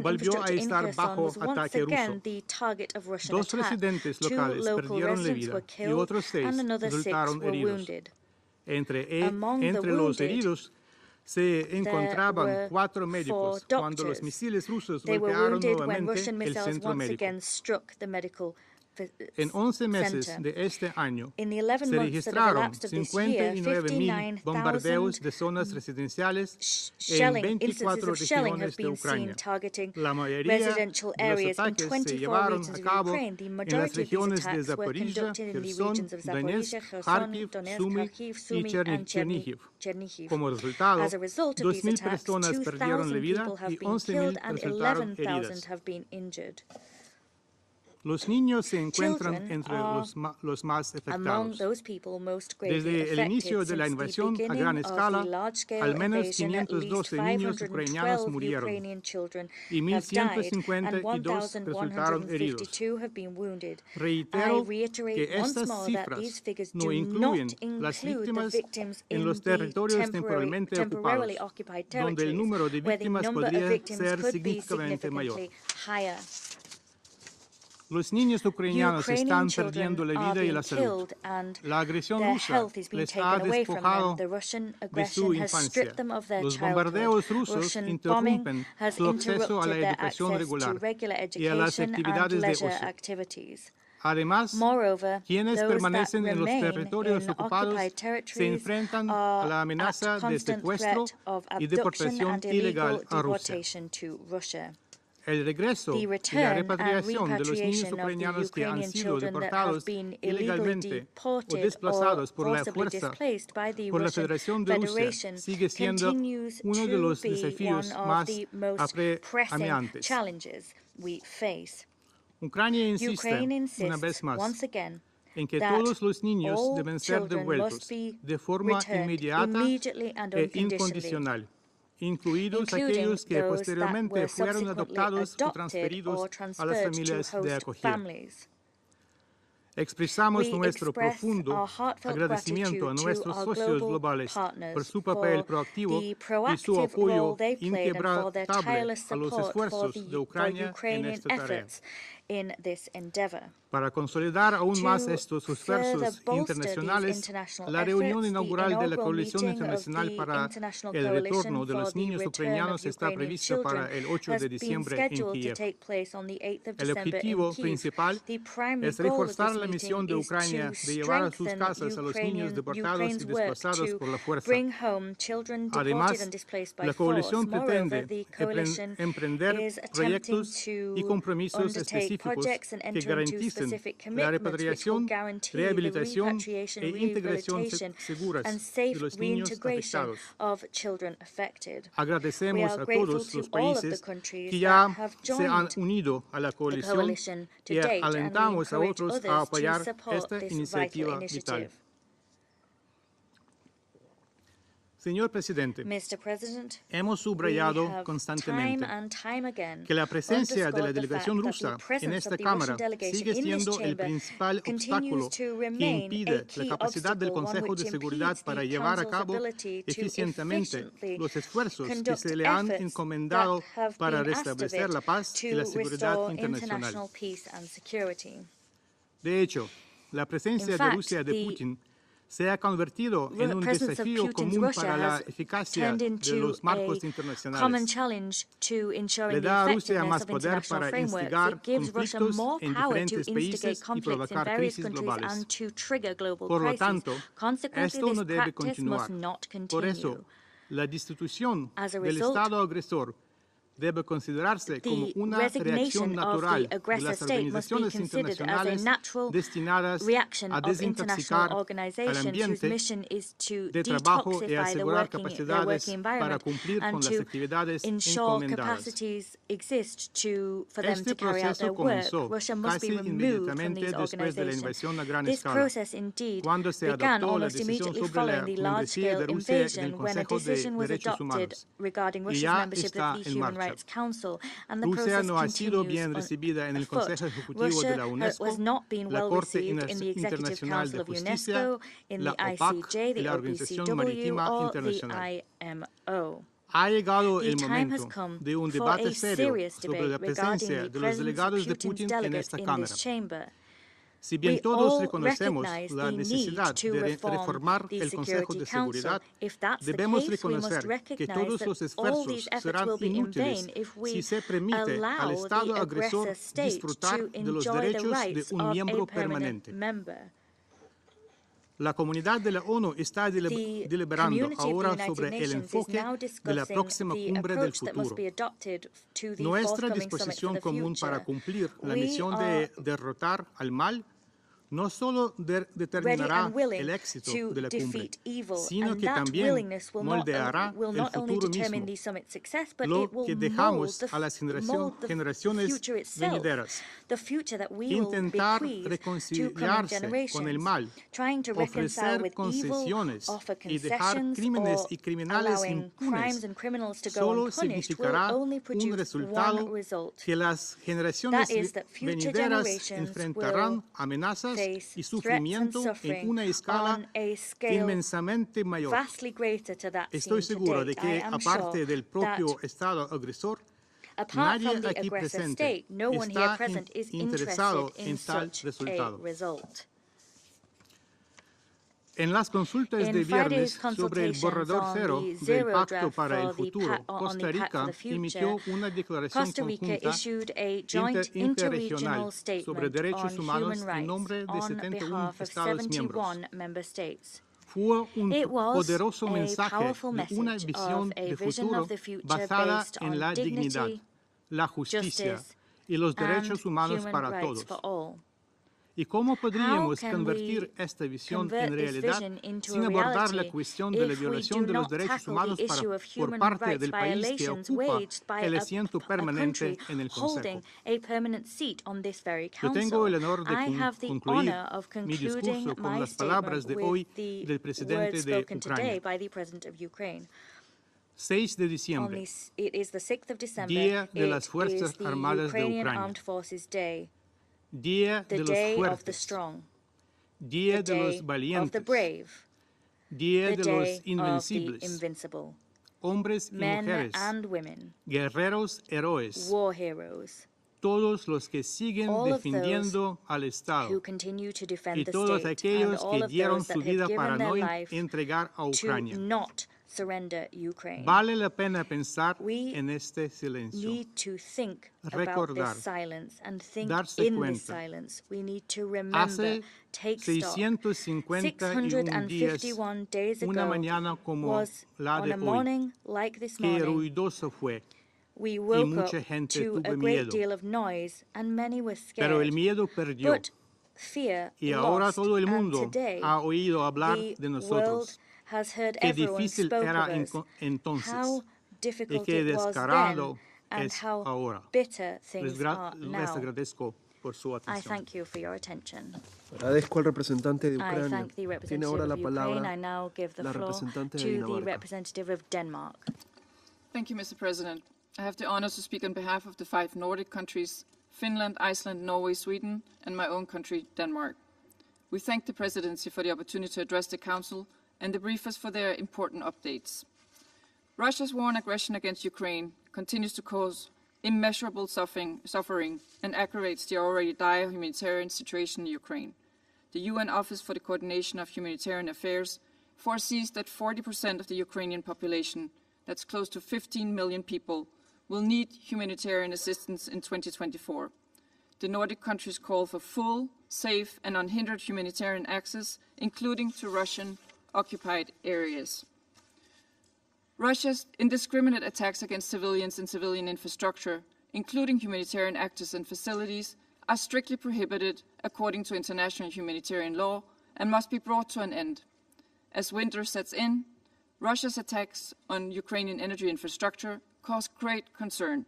volvió a estar bajo ataque ruso. 2 residentes locales perdieron la vida y otros 6 resultaron heridos. Entre los heridos se encontraban 4 médicos cuando los misiles rusos golpearon nuevamente el centro médico. En 11 meses de este año se registraron 59.000 bombardeos de zonas residenciales en 24 regiones de Ucrania. La mayoría de los ataques se llevaron a cabo en las regiones de Zaporizhia, Kherson, Donetsk, Kharkiv, Sumy y Chernihiv. Como resultado, 2.000 personas perdieron la vida y 11.000 resultaron heridas. Los niños se encuentran entre los más afectados. Desde el inicio de la invasión a gran escala, al menos 512 niños ucranianos murieron y 1.152 resultaron heridos. Reitero que estas cifras no incluyen las víctimas en los territorios temporalmente ocupados, donde el número de víctimas podría ser significativamente mayor. Los niños ucranianos están perdiendo la vida y la salud. La agresión rusa les ha despojado de su infancia. Los bombardeos rusos interrumpen su acceso a la educación regular y a las actividades de ocio. Además, quienes permanecen en los territorios ocupados se enfrentan a la amenaza de secuestro y deportación ilegal a Rusia. El regreso y la repatriación de los niños ucranianos que han sido deportados ilegalmente o desplazados por la fuerza por la Federación de Rusia sigue siendo uno de los desafíos más apremiantes. Ucrania insiste una vez más en que todos los niños deben ser devueltos de forma inmediata e incondicional, incluidos aquellos que posteriormente fueron adoptados o transferidos a las familias de acogida. Expresamos nuestro profundo agradecimiento a nuestros socios globales por su papel proactivo y su apoyo inquebrantable a los esfuerzos de Ucrania en esta tarea. Para consolidar aún más estos esfuerzos internacionales, la reunión inaugural de la Coalición Internacional para el Retorno de los Niños Ucranianos está prevista para el 8 de diciembre en Kiev. El objetivo principal es reforzar la misión de Ucrania de llevar a sus casas a los niños deportados y desplazados por la fuerza. Además, la coalición pretende emprender proyectos y compromisos específicos que garanticen la repatriación, rehabilitación e integración seguras de los niños afectados. Agradecemos a todos los países que ya se han unido a la coalición y alentamos a otros a apoyar esta iniciativa vital. Señor Presidente, hemos subrayado constantemente que la presencia de la delegación rusa en esta Cámara sigue siendo el principal obstáculo que impide la capacidad del Consejo de Seguridad para llevar a cabo eficientemente los esfuerzos que se le han encomendado para restablecer la paz y la seguridad internacional. De hecho, la presencia de Rusia de Putin se ha convertido en un desafío común para la eficacia de los marcos internacionales. Le da a Rusia más poder para instigar conflictos en diferentes países y provocar crisis globales. Por lo tanto, esto no debe continuar. Por eso, la destitución del Estado agresor debe considerarse como una reacción natural de las organizaciones internacionales destinadas a desintoxicar al ambiente de trabajo y asegurar capacidades para cumplir con las actividades encomendadas. Este proceso comenzó casi inmediatamente después de la invasión a gran escala, cuando se adoptó la decisión sobre la membresía de Rusia en el Consejo de Derechos Humanos, y ya está en marcha. Rusia no ha sido bien recibida en el Consejo Ejecutivo de la UNESCO, la Corte Internacional de Justicia, la OPAC y la Organización Marítima Internacional. Ha llegado el momento de un debate serio sobre la presencia de los delegados de Putin en esta Cámara. Si bien todos reconocemos la necesidad de reformar el Consejo de Seguridad, debemos reconocer que todos los esfuerzos serán inútiles si se permite al Estado agresor disfrutar de los derechos de un miembro permanente. La comunidad de la ONU está deliberando ahora sobre el enfoque de la próxima cumbre del futuro. Nuestra disposición común para cumplir la misión de derrotar al mal no solo determinará el éxito de la cumbre, sino que también moldeará el futuro mismo, lo que dejamos a las generaciones venideras. Intentar reconciliarse con el mal, ofrecer concesiones y dejar crímenes y criminales impunes solo significará un resultado que las generaciones venideras enfrentarán amenazas y sufrimiento en una escala inmensamente mayor. Estoy seguro de que, aparte del propio Estado agresor, Apart from the aggressor state, no one here present is interested in such a result. En las consultas de viernes sobre el borrador cero del Pacto para el Futuro, Costa Rica emitió una declaración conjunta interregional sobre derechos humanos en nombre de 71 Estados miembros. Fue un poderoso mensaje de una visión de futuro basada en la dignidad, la justicia y los derechos humanos para todos. ¿Y cómo podríamos convertir esta visión en realidad sin abordar la cuestión de la violación de los derechos humanos por parte del país que ocupa el asiento permanente en el Consejo? Yo tengo el honor de concluir mi discurso con las palabras de hoy del presidente de Ucrania. 6 de diciembre, Día de las Fuerzas Armadas de Ucrania. Día de los fuertes, Día de los valientes, Día de los invencibles, hombres y mujeres, guerreros héroes, todos los que siguen defendiendo al Estado y todos aquellos que dieron su vida para no entregar a Ucrania. Vale la pena pensar en este silencio, recordar, darse cuenta. Hace 651 días, una mañana como la de hoy, que ruidoso fue, y mucha gente tuvo miedo. Pero el miedo perdió, y ahora todo el mundo ha oído hablar de nosotros. Qué difícil era entonces y qué descarado es ahora. Les agradezco por su atención. Agradezco al representante de Ucrania. Tiene ahora la palabra la representante de Dinamarca. Thank you, Mr. President. I have the honor to speak on behalf of the 5 Nordic countries, Finland, Iceland, Norway, Sweden, and my own country, Denmark. We thank the Presidency for the opportunity to address the Council and the briefers for their important updates. Russia's war and aggression against Ukraine continues to cause immeasurable suffering and aggravates the already dire humanitarian situation in Ukraine. The UN Office for the Coordination of Humanitarian Affairs foresees that 40% of the Ukrainian population, that's close to 15 million people, will need humanitarian assistance in 2024. The Nordic countries call for full, safe and unhindered humanitarian access, including to Russian-occupied areas. Russia's indiscriminate attacks against civilians and civilian infrastructure, including humanitarian actors and facilities, are strictly prohibited according to international humanitarian law and must be brought to an end. As winter sets in, Russia's attacks on Ukrainian energy infrastructure cause great concern.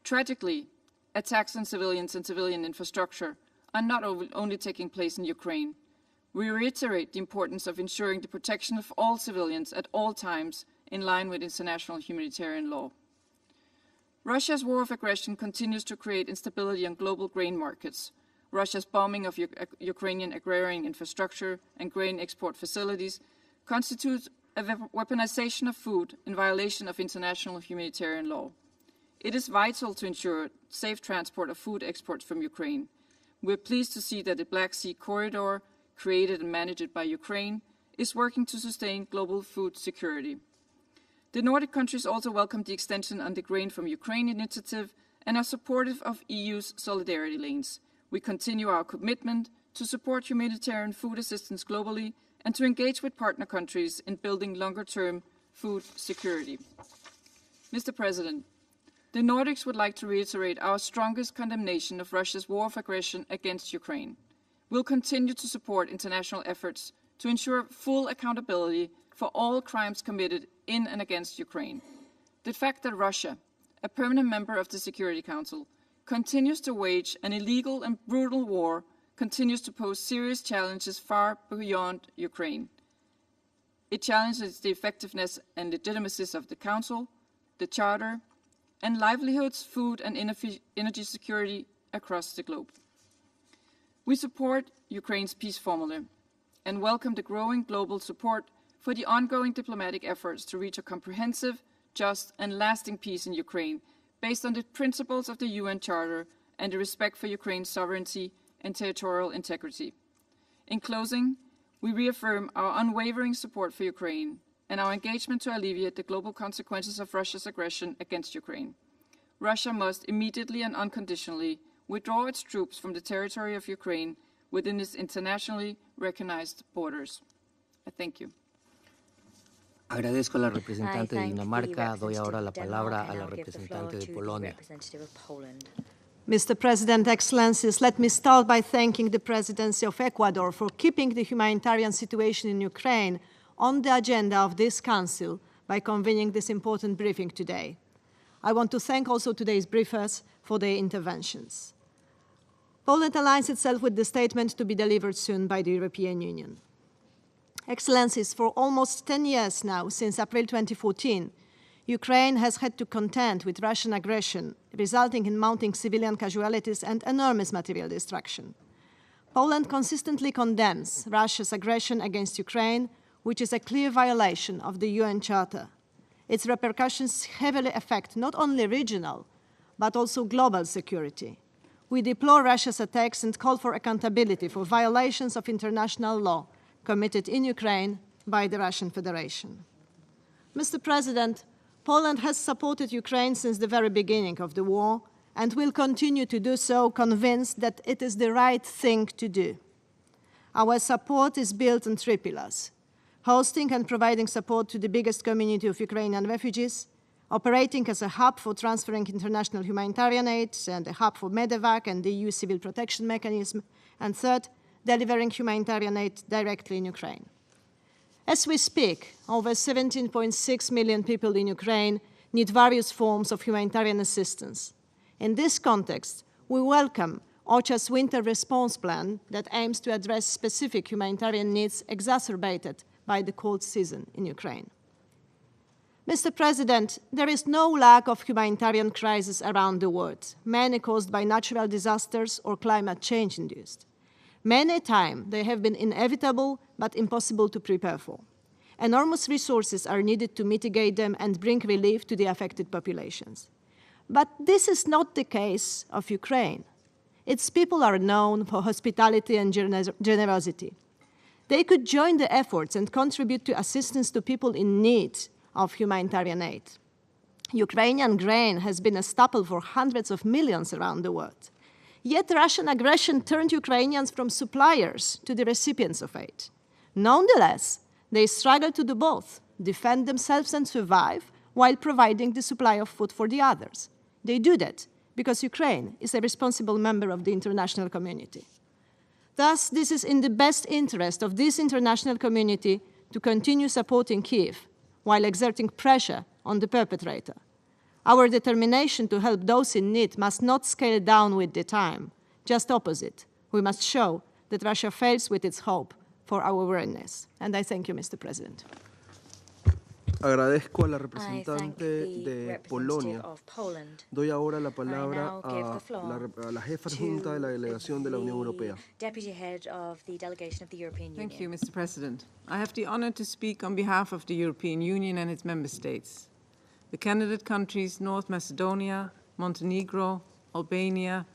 Tragically, attacks on civilians and civilian infrastructure are not only taking place in Ukraine. We reiterate the importance of ensuring the protection of all civilians at all times in line with international humanitarian law. Russia's war of aggression continues to create instability on global grain markets. Russia's bombing of Ukrainian agrarian infrastructure and grain export facilities constitutes a weaponization of food in violation of international humanitarian law. It is vital to ensure safe transport of food exports from Ukraine. We're pleased to see that the Black Sea Corridor, created and managed by Ukraine, is working to sustain global food security. The Nordic countries also welcome the extension on the Grain from Ukraine initiative and are supportive of EU's solidarity lanes. We continue our commitment to support humanitarian food assistance globally and to engage with partner countries in building longer-term food security. Mr. President, the Nordics would like to reiterate our strongest condemnation of Russia's war of aggression against Ukraine. We'll continue to support international efforts to ensure full accountability for all crimes committed in and against Ukraine. The fact that Russia, a permanent member of the Security Council, continues to wage an illegal and brutal war continues to pose serious challenges far beyond Ukraine. It challenges the effectiveness and legitimacy of the Council, the Charter, and livelihoods, food and energy security across the globe. We support Ukraine's peace formula and welcome the growing global support for the ongoing diplomatic efforts to reach a comprehensive, just and lasting peace in Ukraine based on the principles of the UN Charter and the respect for Ukraine's sovereignty and territorial integrity. In closing, we reaffirm our unwavering support for Ukraine and our engagement to alleviate the global consequences of Russia's aggression against Ukraine. Russia must immediately and unconditionally withdraw its troops from the territory of Ukraine within its internationally recognized borders. I thank you. Agradezco a la representante de Dinamarca. Doy ahora la palabra a la representante de Polonia. Mr. President, Excellencies, let me start by thanking the Presidency of Ecuador for keeping the humanitarian situation in Ukraine on the agenda of this Council by convening this important briefing today. I want to thank also today's briefers for their interventions. Poland aligns itself with the statement to be delivered soon by the European Union. Excellencies, for almost 10 years now, since April 2014, Ukraine has had to contend with Russian aggression, resulting in mounting civilian casualties and enormous material destruction. Poland consistently condemns Russia's aggression against Ukraine, which is a clear violation of the UN Charter. Its repercussions heavily affect not only regional, but also global security. We deplore Russia's attacks and call for accountability for violations of international law committed in Ukraine by the Russian Federation. Mr. President, Poland has supported Ukraine since the very beginning of the war and will continue to do so, convinced that it is the right thing to do. Our support is built on three pillars: hosting and providing support to the biggest community of Ukrainian refugees, operating as a hub for transferring international humanitarian aid and a hub for medevac and the EU civil protection mechanism, and third, delivering humanitarian aid directly in Ukraine. As we speak, over 17.6 million people in Ukraine need various forms of humanitarian assistance. In this context, we welcome OCHA's winter response plan that aims to address specific humanitarian needs exacerbated by the cold season in Ukraine. Mr. President, there is no lack of humanitarian crises around the world, many caused by natural disasters or climate change induced. Many times they have been inevitable but impossible to prepare for. Enormous resources are needed to mitigate them and bring relief to the affected populations. But this is not the case of Ukraine. Its people are known for hospitality and generosity. They could join the efforts and contribute to assistance to people in need of humanitarian aid. Ukrainian grain has been a staple for hundreds of millions around the world. Yet Russian aggression turned Ukrainians from suppliers to the recipients of aid. Nonetheless, they struggle to do both, defend themselves and survive, while providing the supply of food for the others. They do that because Ukraine is a responsible member of the international community. Thus, this is in the best interest of this international community to continue supporting Kyiv while exerting pressure on the perpetrator. Our determination to help those in need must not scale down with the time. Just opposite. We must show that Russia fails with its hope for our awareness. And I thank you, Mr. President. Agradezco a la representante de Polonia. Doy ahora la palabra a la jefa adjunta de la delegación de la Unión Europea. Thank you, Mr. President. I have the honor to speak on behalf of the European Union and its member states. The candidate countries North Macedonia, Montenegro, Albania,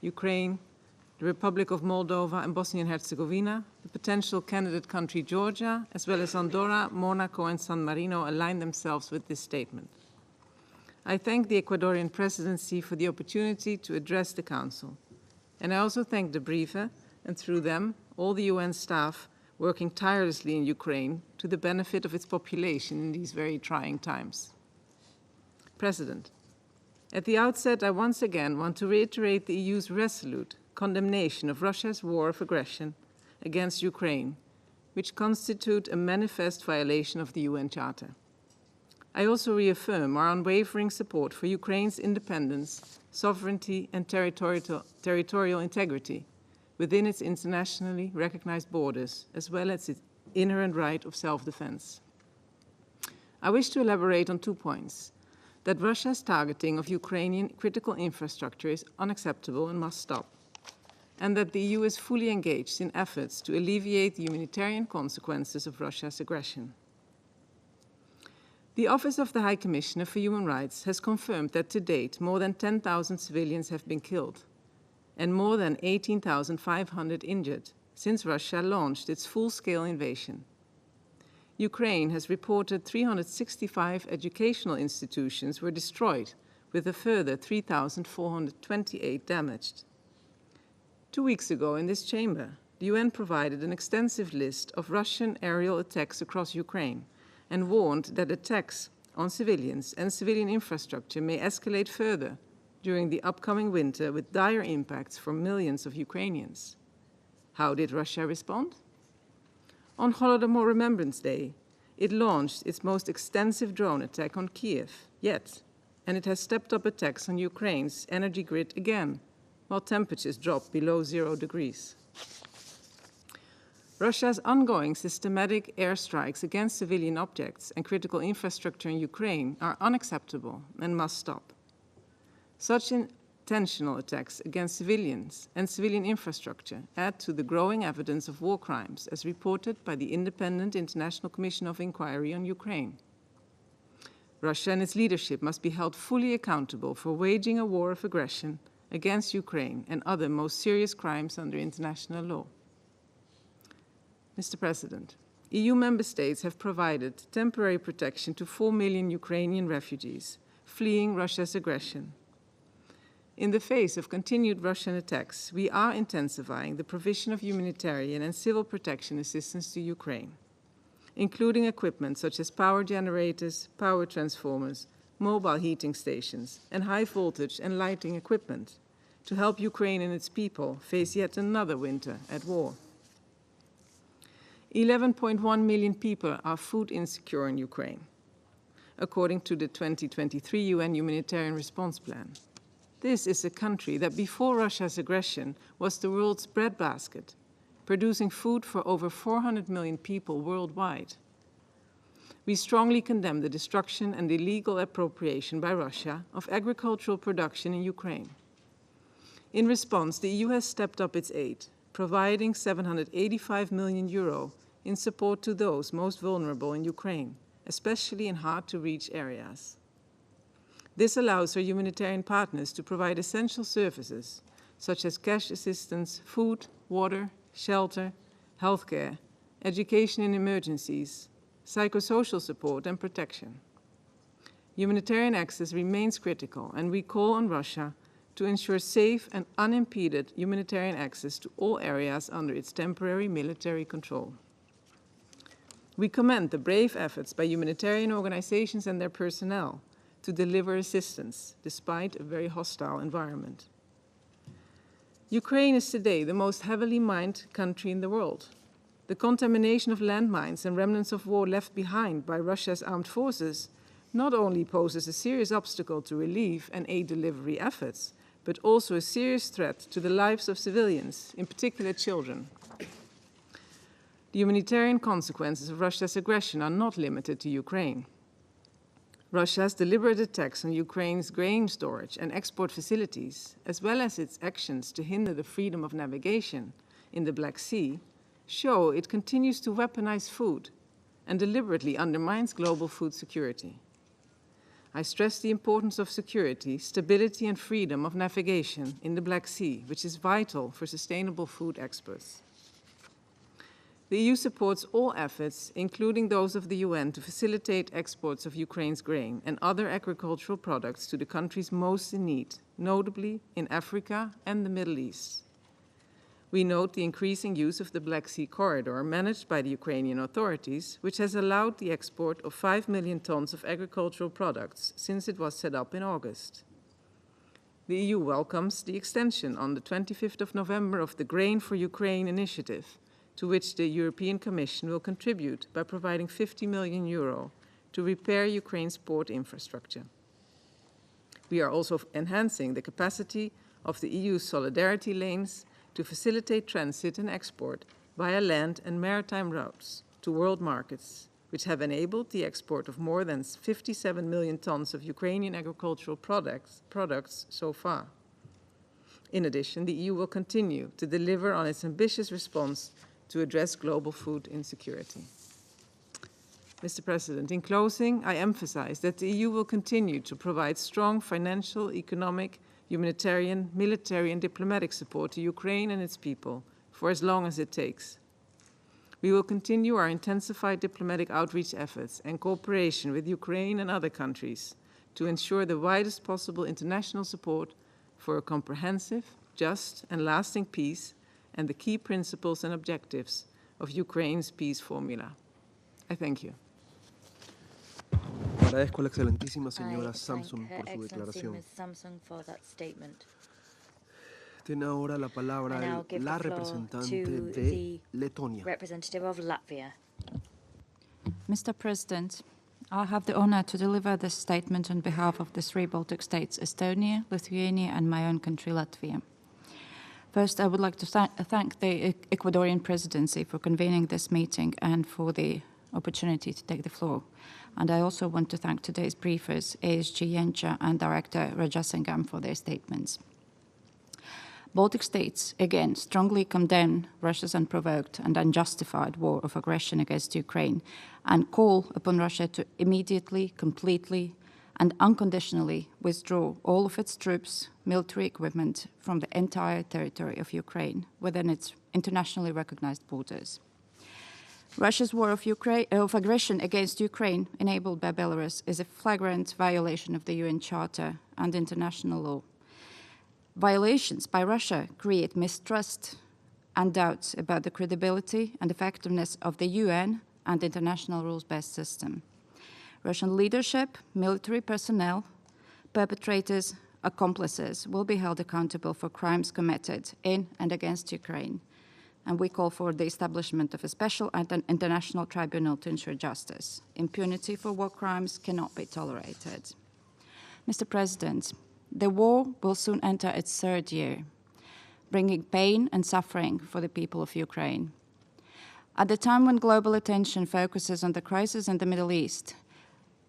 Ukraine, the Republic of Moldova and Bosnia and Herzegovina, the potential candidate country Georgia, as well as Andorra, Monaco and San Marino align themselves with this statement. I thank the Ecuadorian presidency for the opportunity to address the Council. And I also thank the briefer, and through them, all the UN staff working tirelessly in Ukraine to the benefit of its population in these very trying times. President, at the outset, I once again want to reiterate the EU's resolute condemnation of Russia's war of aggression against Ukraine, which constitute a manifest violation of the UN Charter. I also reaffirm our unwavering support for Ukraine's independence, sovereignty, and territorial integrity within its internationally recognized borders, as well as its inherent right of self-defense. I wish to elaborate on 2 points: that Russia's targeting of Ukrainian critical infrastructure is unacceptable and must stop, and that the EU is fully engaged in efforts to alleviate the humanitarian consequences of Russia's aggression. The Office of the High Commissioner for Human Rights has confirmed that to date more than 10,000 civilians have been killed and more than 18,500 injured since Russia launched its full-scale invasion. Ukraine has reported 365 educational institutions were destroyed, with a further 3,428 damaged. 2 weeks ago in this chamber, the UN provided an extensive list of Russian aerial attacks across Ukraine and warned that attacks on civilians and civilian infrastructure may escalate further during the upcoming winter with dire impacts for millions of Ukrainians. How did Russia respond? On Holodomor Remembrance Day, it launched its most extensive drone attack on Kiev yet, and it has stepped up attacks on Ukraine's energy grid again, while temperatures drop below 0 degrees. Russia's ongoing systematic airstrikes against civilian objects and critical infrastructure in Ukraine are unacceptable and must stop. Such intentional attacks against civilians and civilian infrastructure add to the growing evidence of war crimes as reported by the Independent International Commission of Inquiry on Ukraine. Russia and its leadership must be held fully accountable for waging a war of aggression against Ukraine and other most serious crimes under international law. Mr. President, EU member states have provided temporary protection to 4 million Ukrainian refugees fleeing Russia's aggression. In the face of continued Russian attacks, we are intensifying the provision of humanitarian and civil protection assistance to Ukraine, including equipment such as power generators, power transformers, mobile heating stations, and high-voltage and lighting equipment to help Ukraine and its people face yet another winter at war. 11.1 million people are food insecure in Ukraine, according to the 2023 UN Humanitarian Response Plan. This is a country that before Russia's aggression was the world's breadbasket, producing food for over 400 million people worldwide. We strongly condemn the destruction and illegal appropriation by Russia of agricultural production in Ukraine. In response, the EU has stepped up its aid, providing €785 million in support to those most vulnerable in Ukraine, especially in hard-to-reach areas. This allows our humanitarian partners to provide essential services, such as cash assistance, food, water, shelter, healthcare, education in emergencies, psychosocial support, and protection. Humanitarian access remains critical, and we call on Russia to ensure safe and unimpeded humanitarian access to all areas under its temporary military control. We commend the brave efforts by humanitarian organizations and their personnel to deliver assistance despite a very hostile environment. Ukraine is today the most heavily mined country in the world. The contamination of landmines and remnants of war left behind by Russia's armed forces not only poses a serious obstacle to relief and aid delivery efforts, but also a serious threat to the lives of civilians, in particular children. The humanitarian consequences of Russia's aggression are not limited to Ukraine. Russia's deliberate attacks on Ukraine's grain storage and export facilities, as well as its actions to hinder the freedom of navigation in the Black Sea, show it continues to weaponize food and deliberately undermines global food security. I stress the importance of security, stability, and freedom of navigation in the Black Sea, which is vital for sustainable food exports. The EU supports all efforts, including those of the UN, to facilitate exports of Ukraine's grain and other agricultural products to the countries most in need, notably in Africa and the Middle East. We note the increasing use of the Black Sea corridor managed by the Ukrainian authorities, which has allowed the export of 5 million tons of agricultural products since it was set up in August. The EU welcomes the extension on the 25th of November of the Grain for Ukraine initiative, to which the European Commission will contribute by providing €50 million to repair Ukraine's port infrastructure. We are also enhancing the capacity of the EU's solidarity lanes to facilitate transit and export via land and maritime routes to world markets, which have enabled the export of more than 57 million tons of Ukrainian agricultural products so far. In addition, the EU will continue to deliver on its ambitious response to address global food insecurity. Mr. President, in closing, I emphasize that the EU will continue to provide strong financial, economic, humanitarian, military and diplomatic support to Ukraine and its people for as long as it takes. We will continue our intensified diplomatic outreach efforts and cooperation with Ukraine and other countries to ensure the widest possible international support for a comprehensive, just and lasting peace and the key principles and objectives of Ukraine's peace formula. I thank you. Agradezco a la excelentísima señora Samson por su declaración. Tiene ahora la palabra la representante de Letonia. Mr. President, I have the honor to deliver this statement on behalf of the three Baltic states, Estonia, Lithuania, and my own country, Latvia. First, I would like to thank the Ecuadorian presidency for convening this meeting and for the opportunity to take the floor. And I also want to thank today's briefers, ASG Jenča and Director Rajasingam, for their statements. Baltic states, again, strongly condemn Russia's unprovoked and unjustified war of aggression against Ukraine and call upon Russia to immediately, completely, and unconditionally withdraw all of its troops, military equipment from the entire territory of Ukraine within its internationally recognized borders. Russia's war of aggression against Ukraine, enabled by Belarus, is a flagrant violation of the UN Charter and international law. Violations by Russia create mistrust and doubts about the credibility and effectiveness of the UN and international rules-based system. Russian leadership, military personnel, perpetrators, accomplices will be held accountable for crimes committed in and against Ukraine. And we call for the establishment of a special international tribunal to ensure justice. Impunity for war crimes cannot be tolerated. Mr. President, the war will soon enter its third year, bringing pain and suffering for the people of Ukraine. At the time when global attention focuses on the crisis in the Middle East,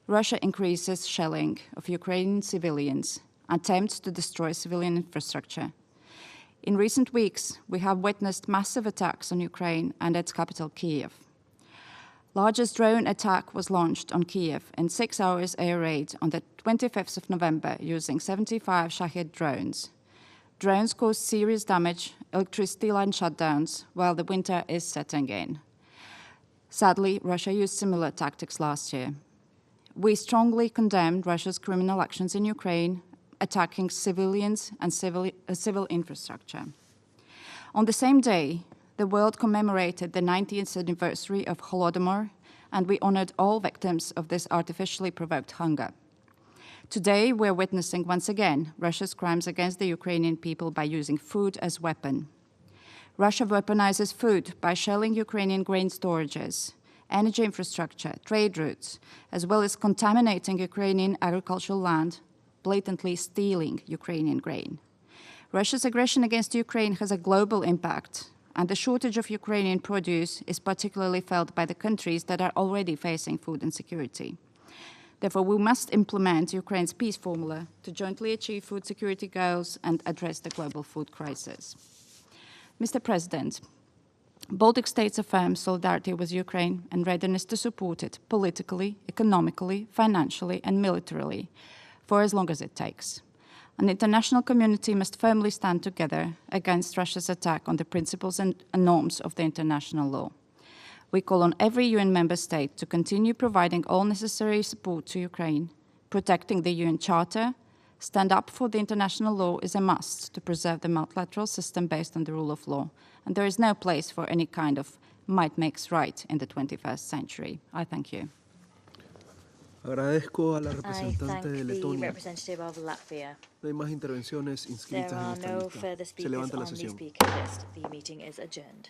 Russia increases shelling of Ukrainian civilians, attempts to destroy civilian infrastructure. In recent weeks, we have witnessed massive attacks on Ukraine and its capital, Kyiv. Largest drone attack was launched on Kyiv in 6 hours air raid on the 25th of November using 75 Shahed drones. Drones caused serious damage, electricity line shutdowns, while the winter is setting in. Sadly, Russia used similar tactics last year. We strongly condemned Russia's criminal actions in Ukraine, attacking civilians and civil infrastructure. On the same day, the world commemorated the 90th anniversary of Holodomor, and we honored all victims of this artificially provoked hunger. Today, we're witnessing once again Russia's crimes against the Ukrainian people by using food as weapon. Russia weaponizes food by shelling Ukrainian grain storages, energy infrastructure, trade routes, as well as contaminating Ukrainian agricultural land, blatantly stealing Ukrainian grain. Russia's aggression against Ukraine has a global impact, and the shortage of Ukrainian produce is particularly felt by the countries that are already facing food insecurity. Therefore, we must implement Ukraine's peace formula to jointly achieve food security goals and address the global food crisis. Mr. President, Baltic states affirm solidarity with Ukraine and readiness to support it politically, economically, financially, and militarily for as long as it takes. An international community must firmly stand together against Russia's attack on the principles and norms of the international law. We call on every UN member state to continue providing all necessary support to Ukraine. Protecting the UN Charter, stand up for the international law is a must to preserve the multilateral system based on the rule of law. And there is no place for any kind of might makes right in the 21st century. I thank you. Agradezco a la representante de Letonia. Representative of Latvia. No hay más intervenciones inscritas en esta no lista. further Se speakers levanta la on the sesión. speaker list. The meeting is adjourned.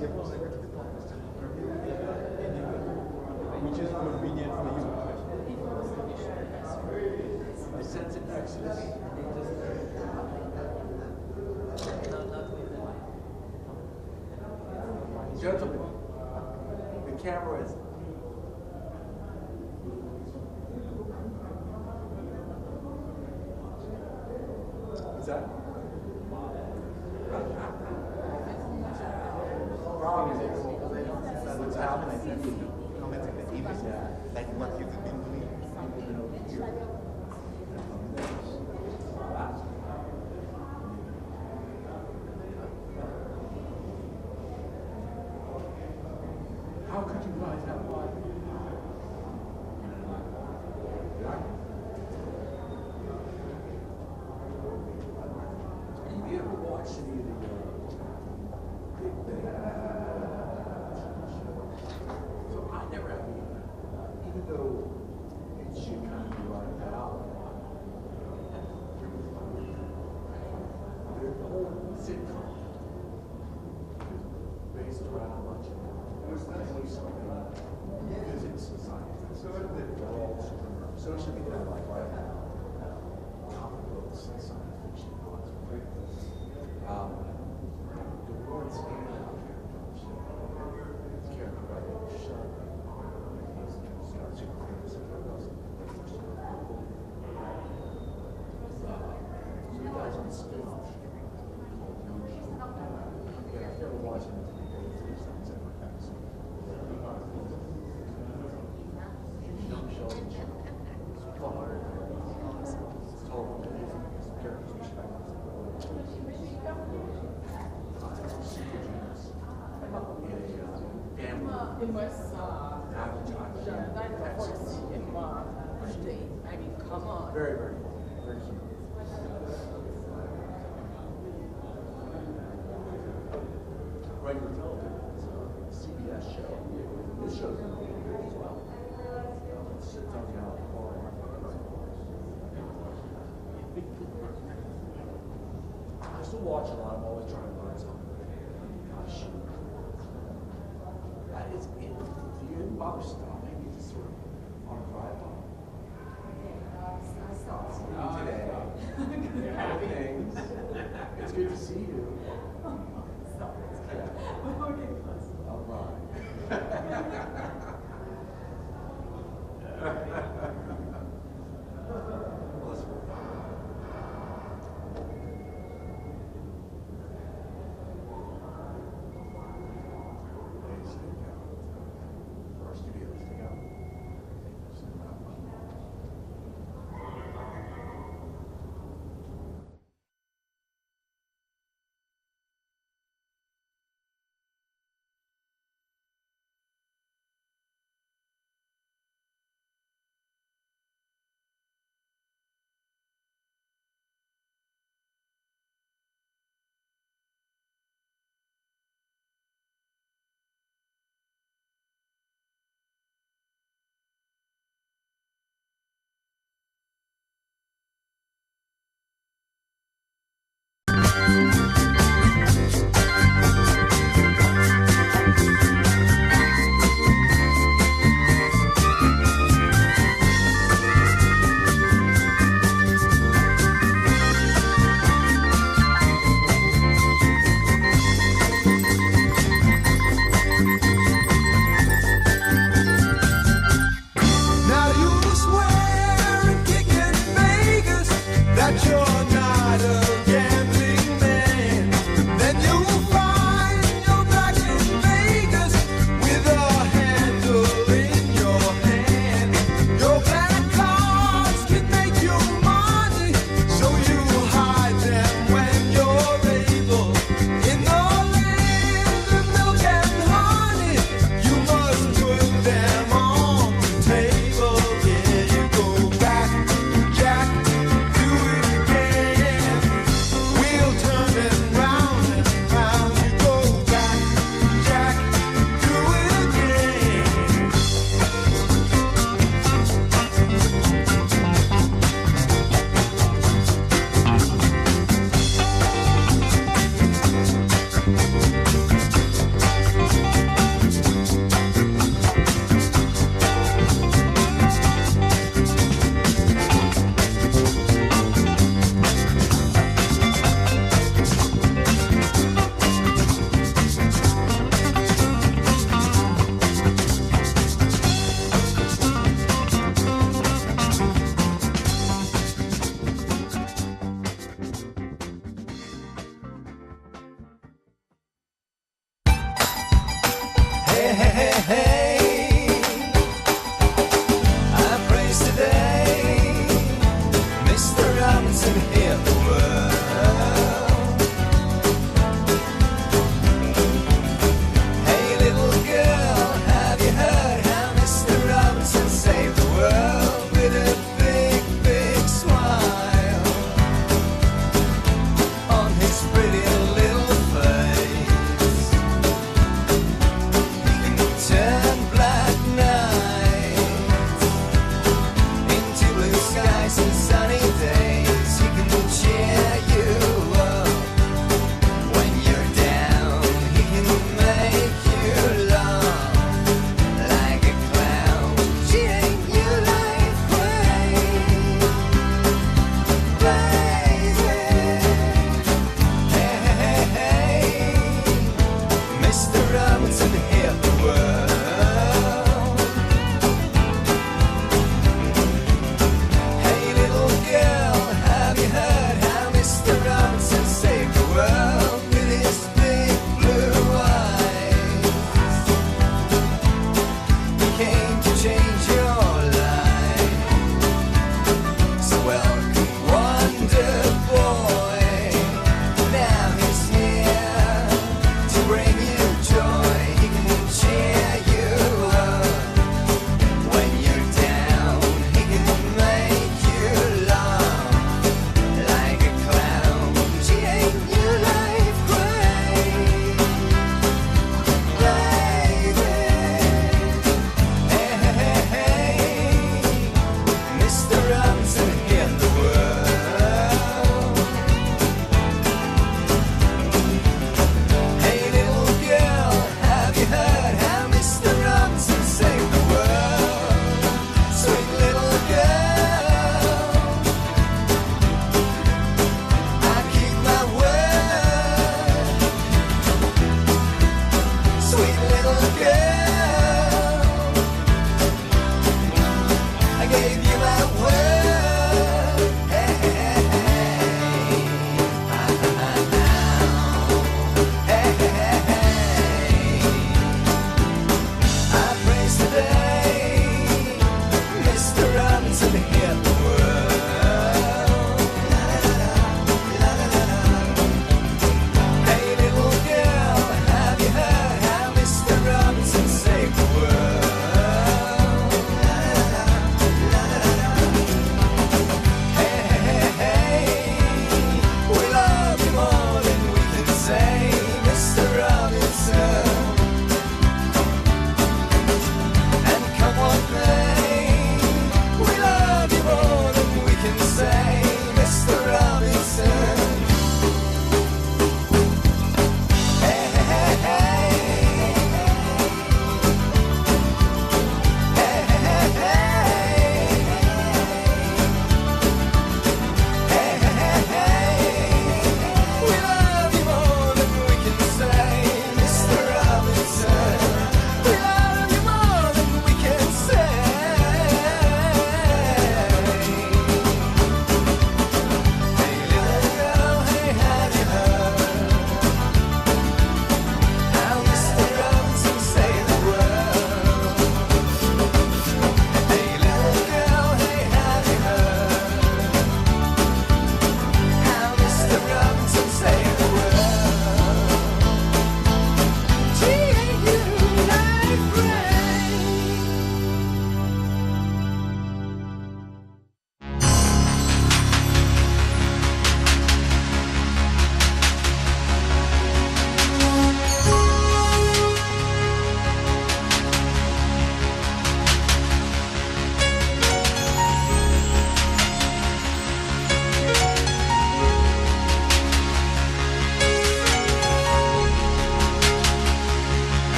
Which is convenient for you. I sense an exodus. Gentlemen, the camera is. Is that? What's happening? Like what you've been doing. How could you guys have lied? Have you ever watched any of the Big Bang? So I never have either. Even though it should kind of be right out. The whole sitcom is based around a bunch of physics, science. So they're all so it should be done like right now. Comic books and science fiction. The Lord standing out here. It's character by the shut. I mean, come on. Very, very cute. Regular television, it's a CBS show. This show's in the movie as well. It sits on the island. I still watch a lot. I'm always trying to learn something. Gosh, that is it. Do you bother stopping? You just sort of on a drive on. Today. It's good to see you. All right.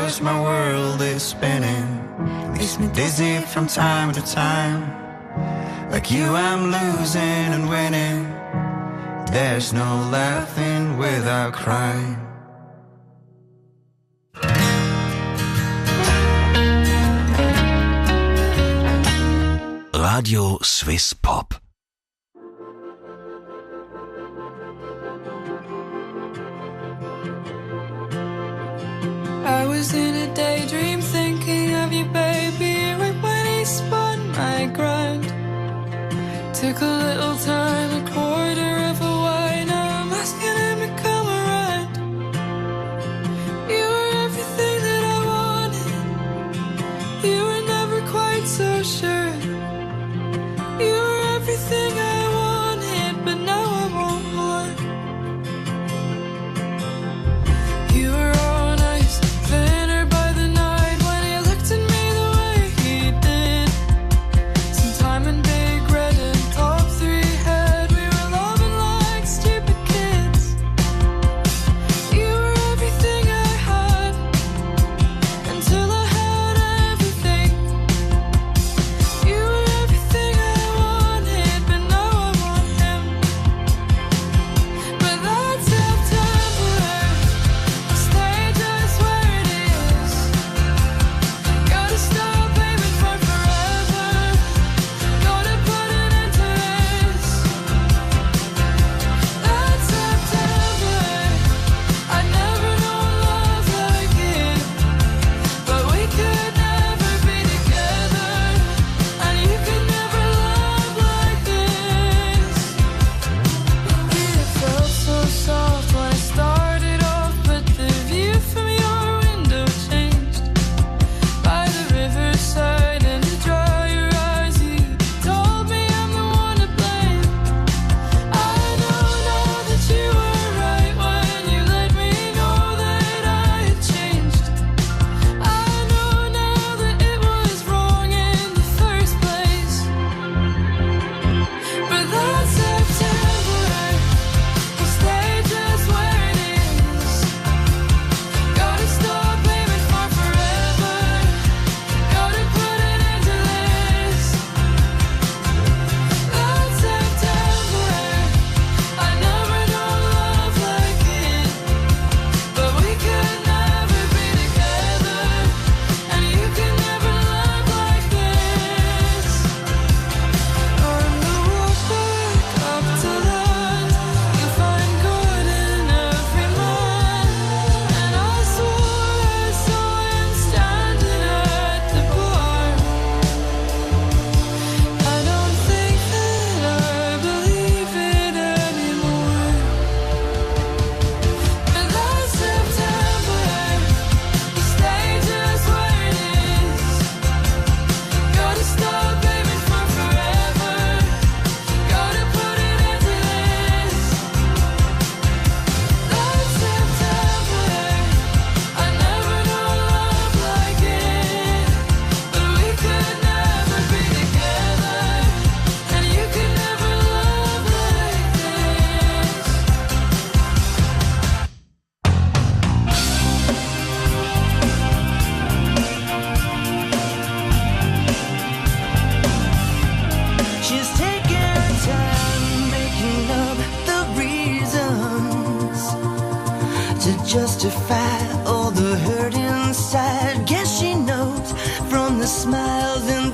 cause my world is spinning. Makes me dizzy from time to time. Like you, I'm losing and winning. There's no laughing without crying. Radio Swiss Pop. I was in a daydream thinking of you, baby, right when he spun my grind. Took a little time, a quarter of a wine, I'm asking him to come around. You were everything that I wanted. You were never quite so sure. You were everything I wanted, but now I want more. You were all nice, thinner by the night when he looked at me the way he did. Some time in Big Red and top 3 head, we were loving like stupid kids. You were everything I had, until I had everything. You were everything I wanted, but now I want him. But that's September, stay just where it is. Gotta stop aiming for forever. Gotta put an end to this. That's September, I never known love like it. But we could never be together, and you could never love like this. It felt so soft when I started off, but the view from your window changed. By the riverside and to dry your eyes, you told me I'm the one to blame. I know now that you were right when you let me know that I had changed. I know now that it was wrong in the first place. But that's September, we'll stay just where it is. Gotta stop aiming for forever. Gotta put an end to this. That's September, I never known love like it. But we could never be together, and you could never love like this. On the walk back up to land, you'll find good in every man. And I swore I saw him standing at the bar. I don't think that I believe it anymore. But that's September, we stay just where it is. Gotta stop aiming for forever. Gotta put an end to this. That's September, I never known love like it. But we could never be together, and you could never love like this. She's taking her time making up the reasons to justify all the hurt inside. Guess she knows from the smiles in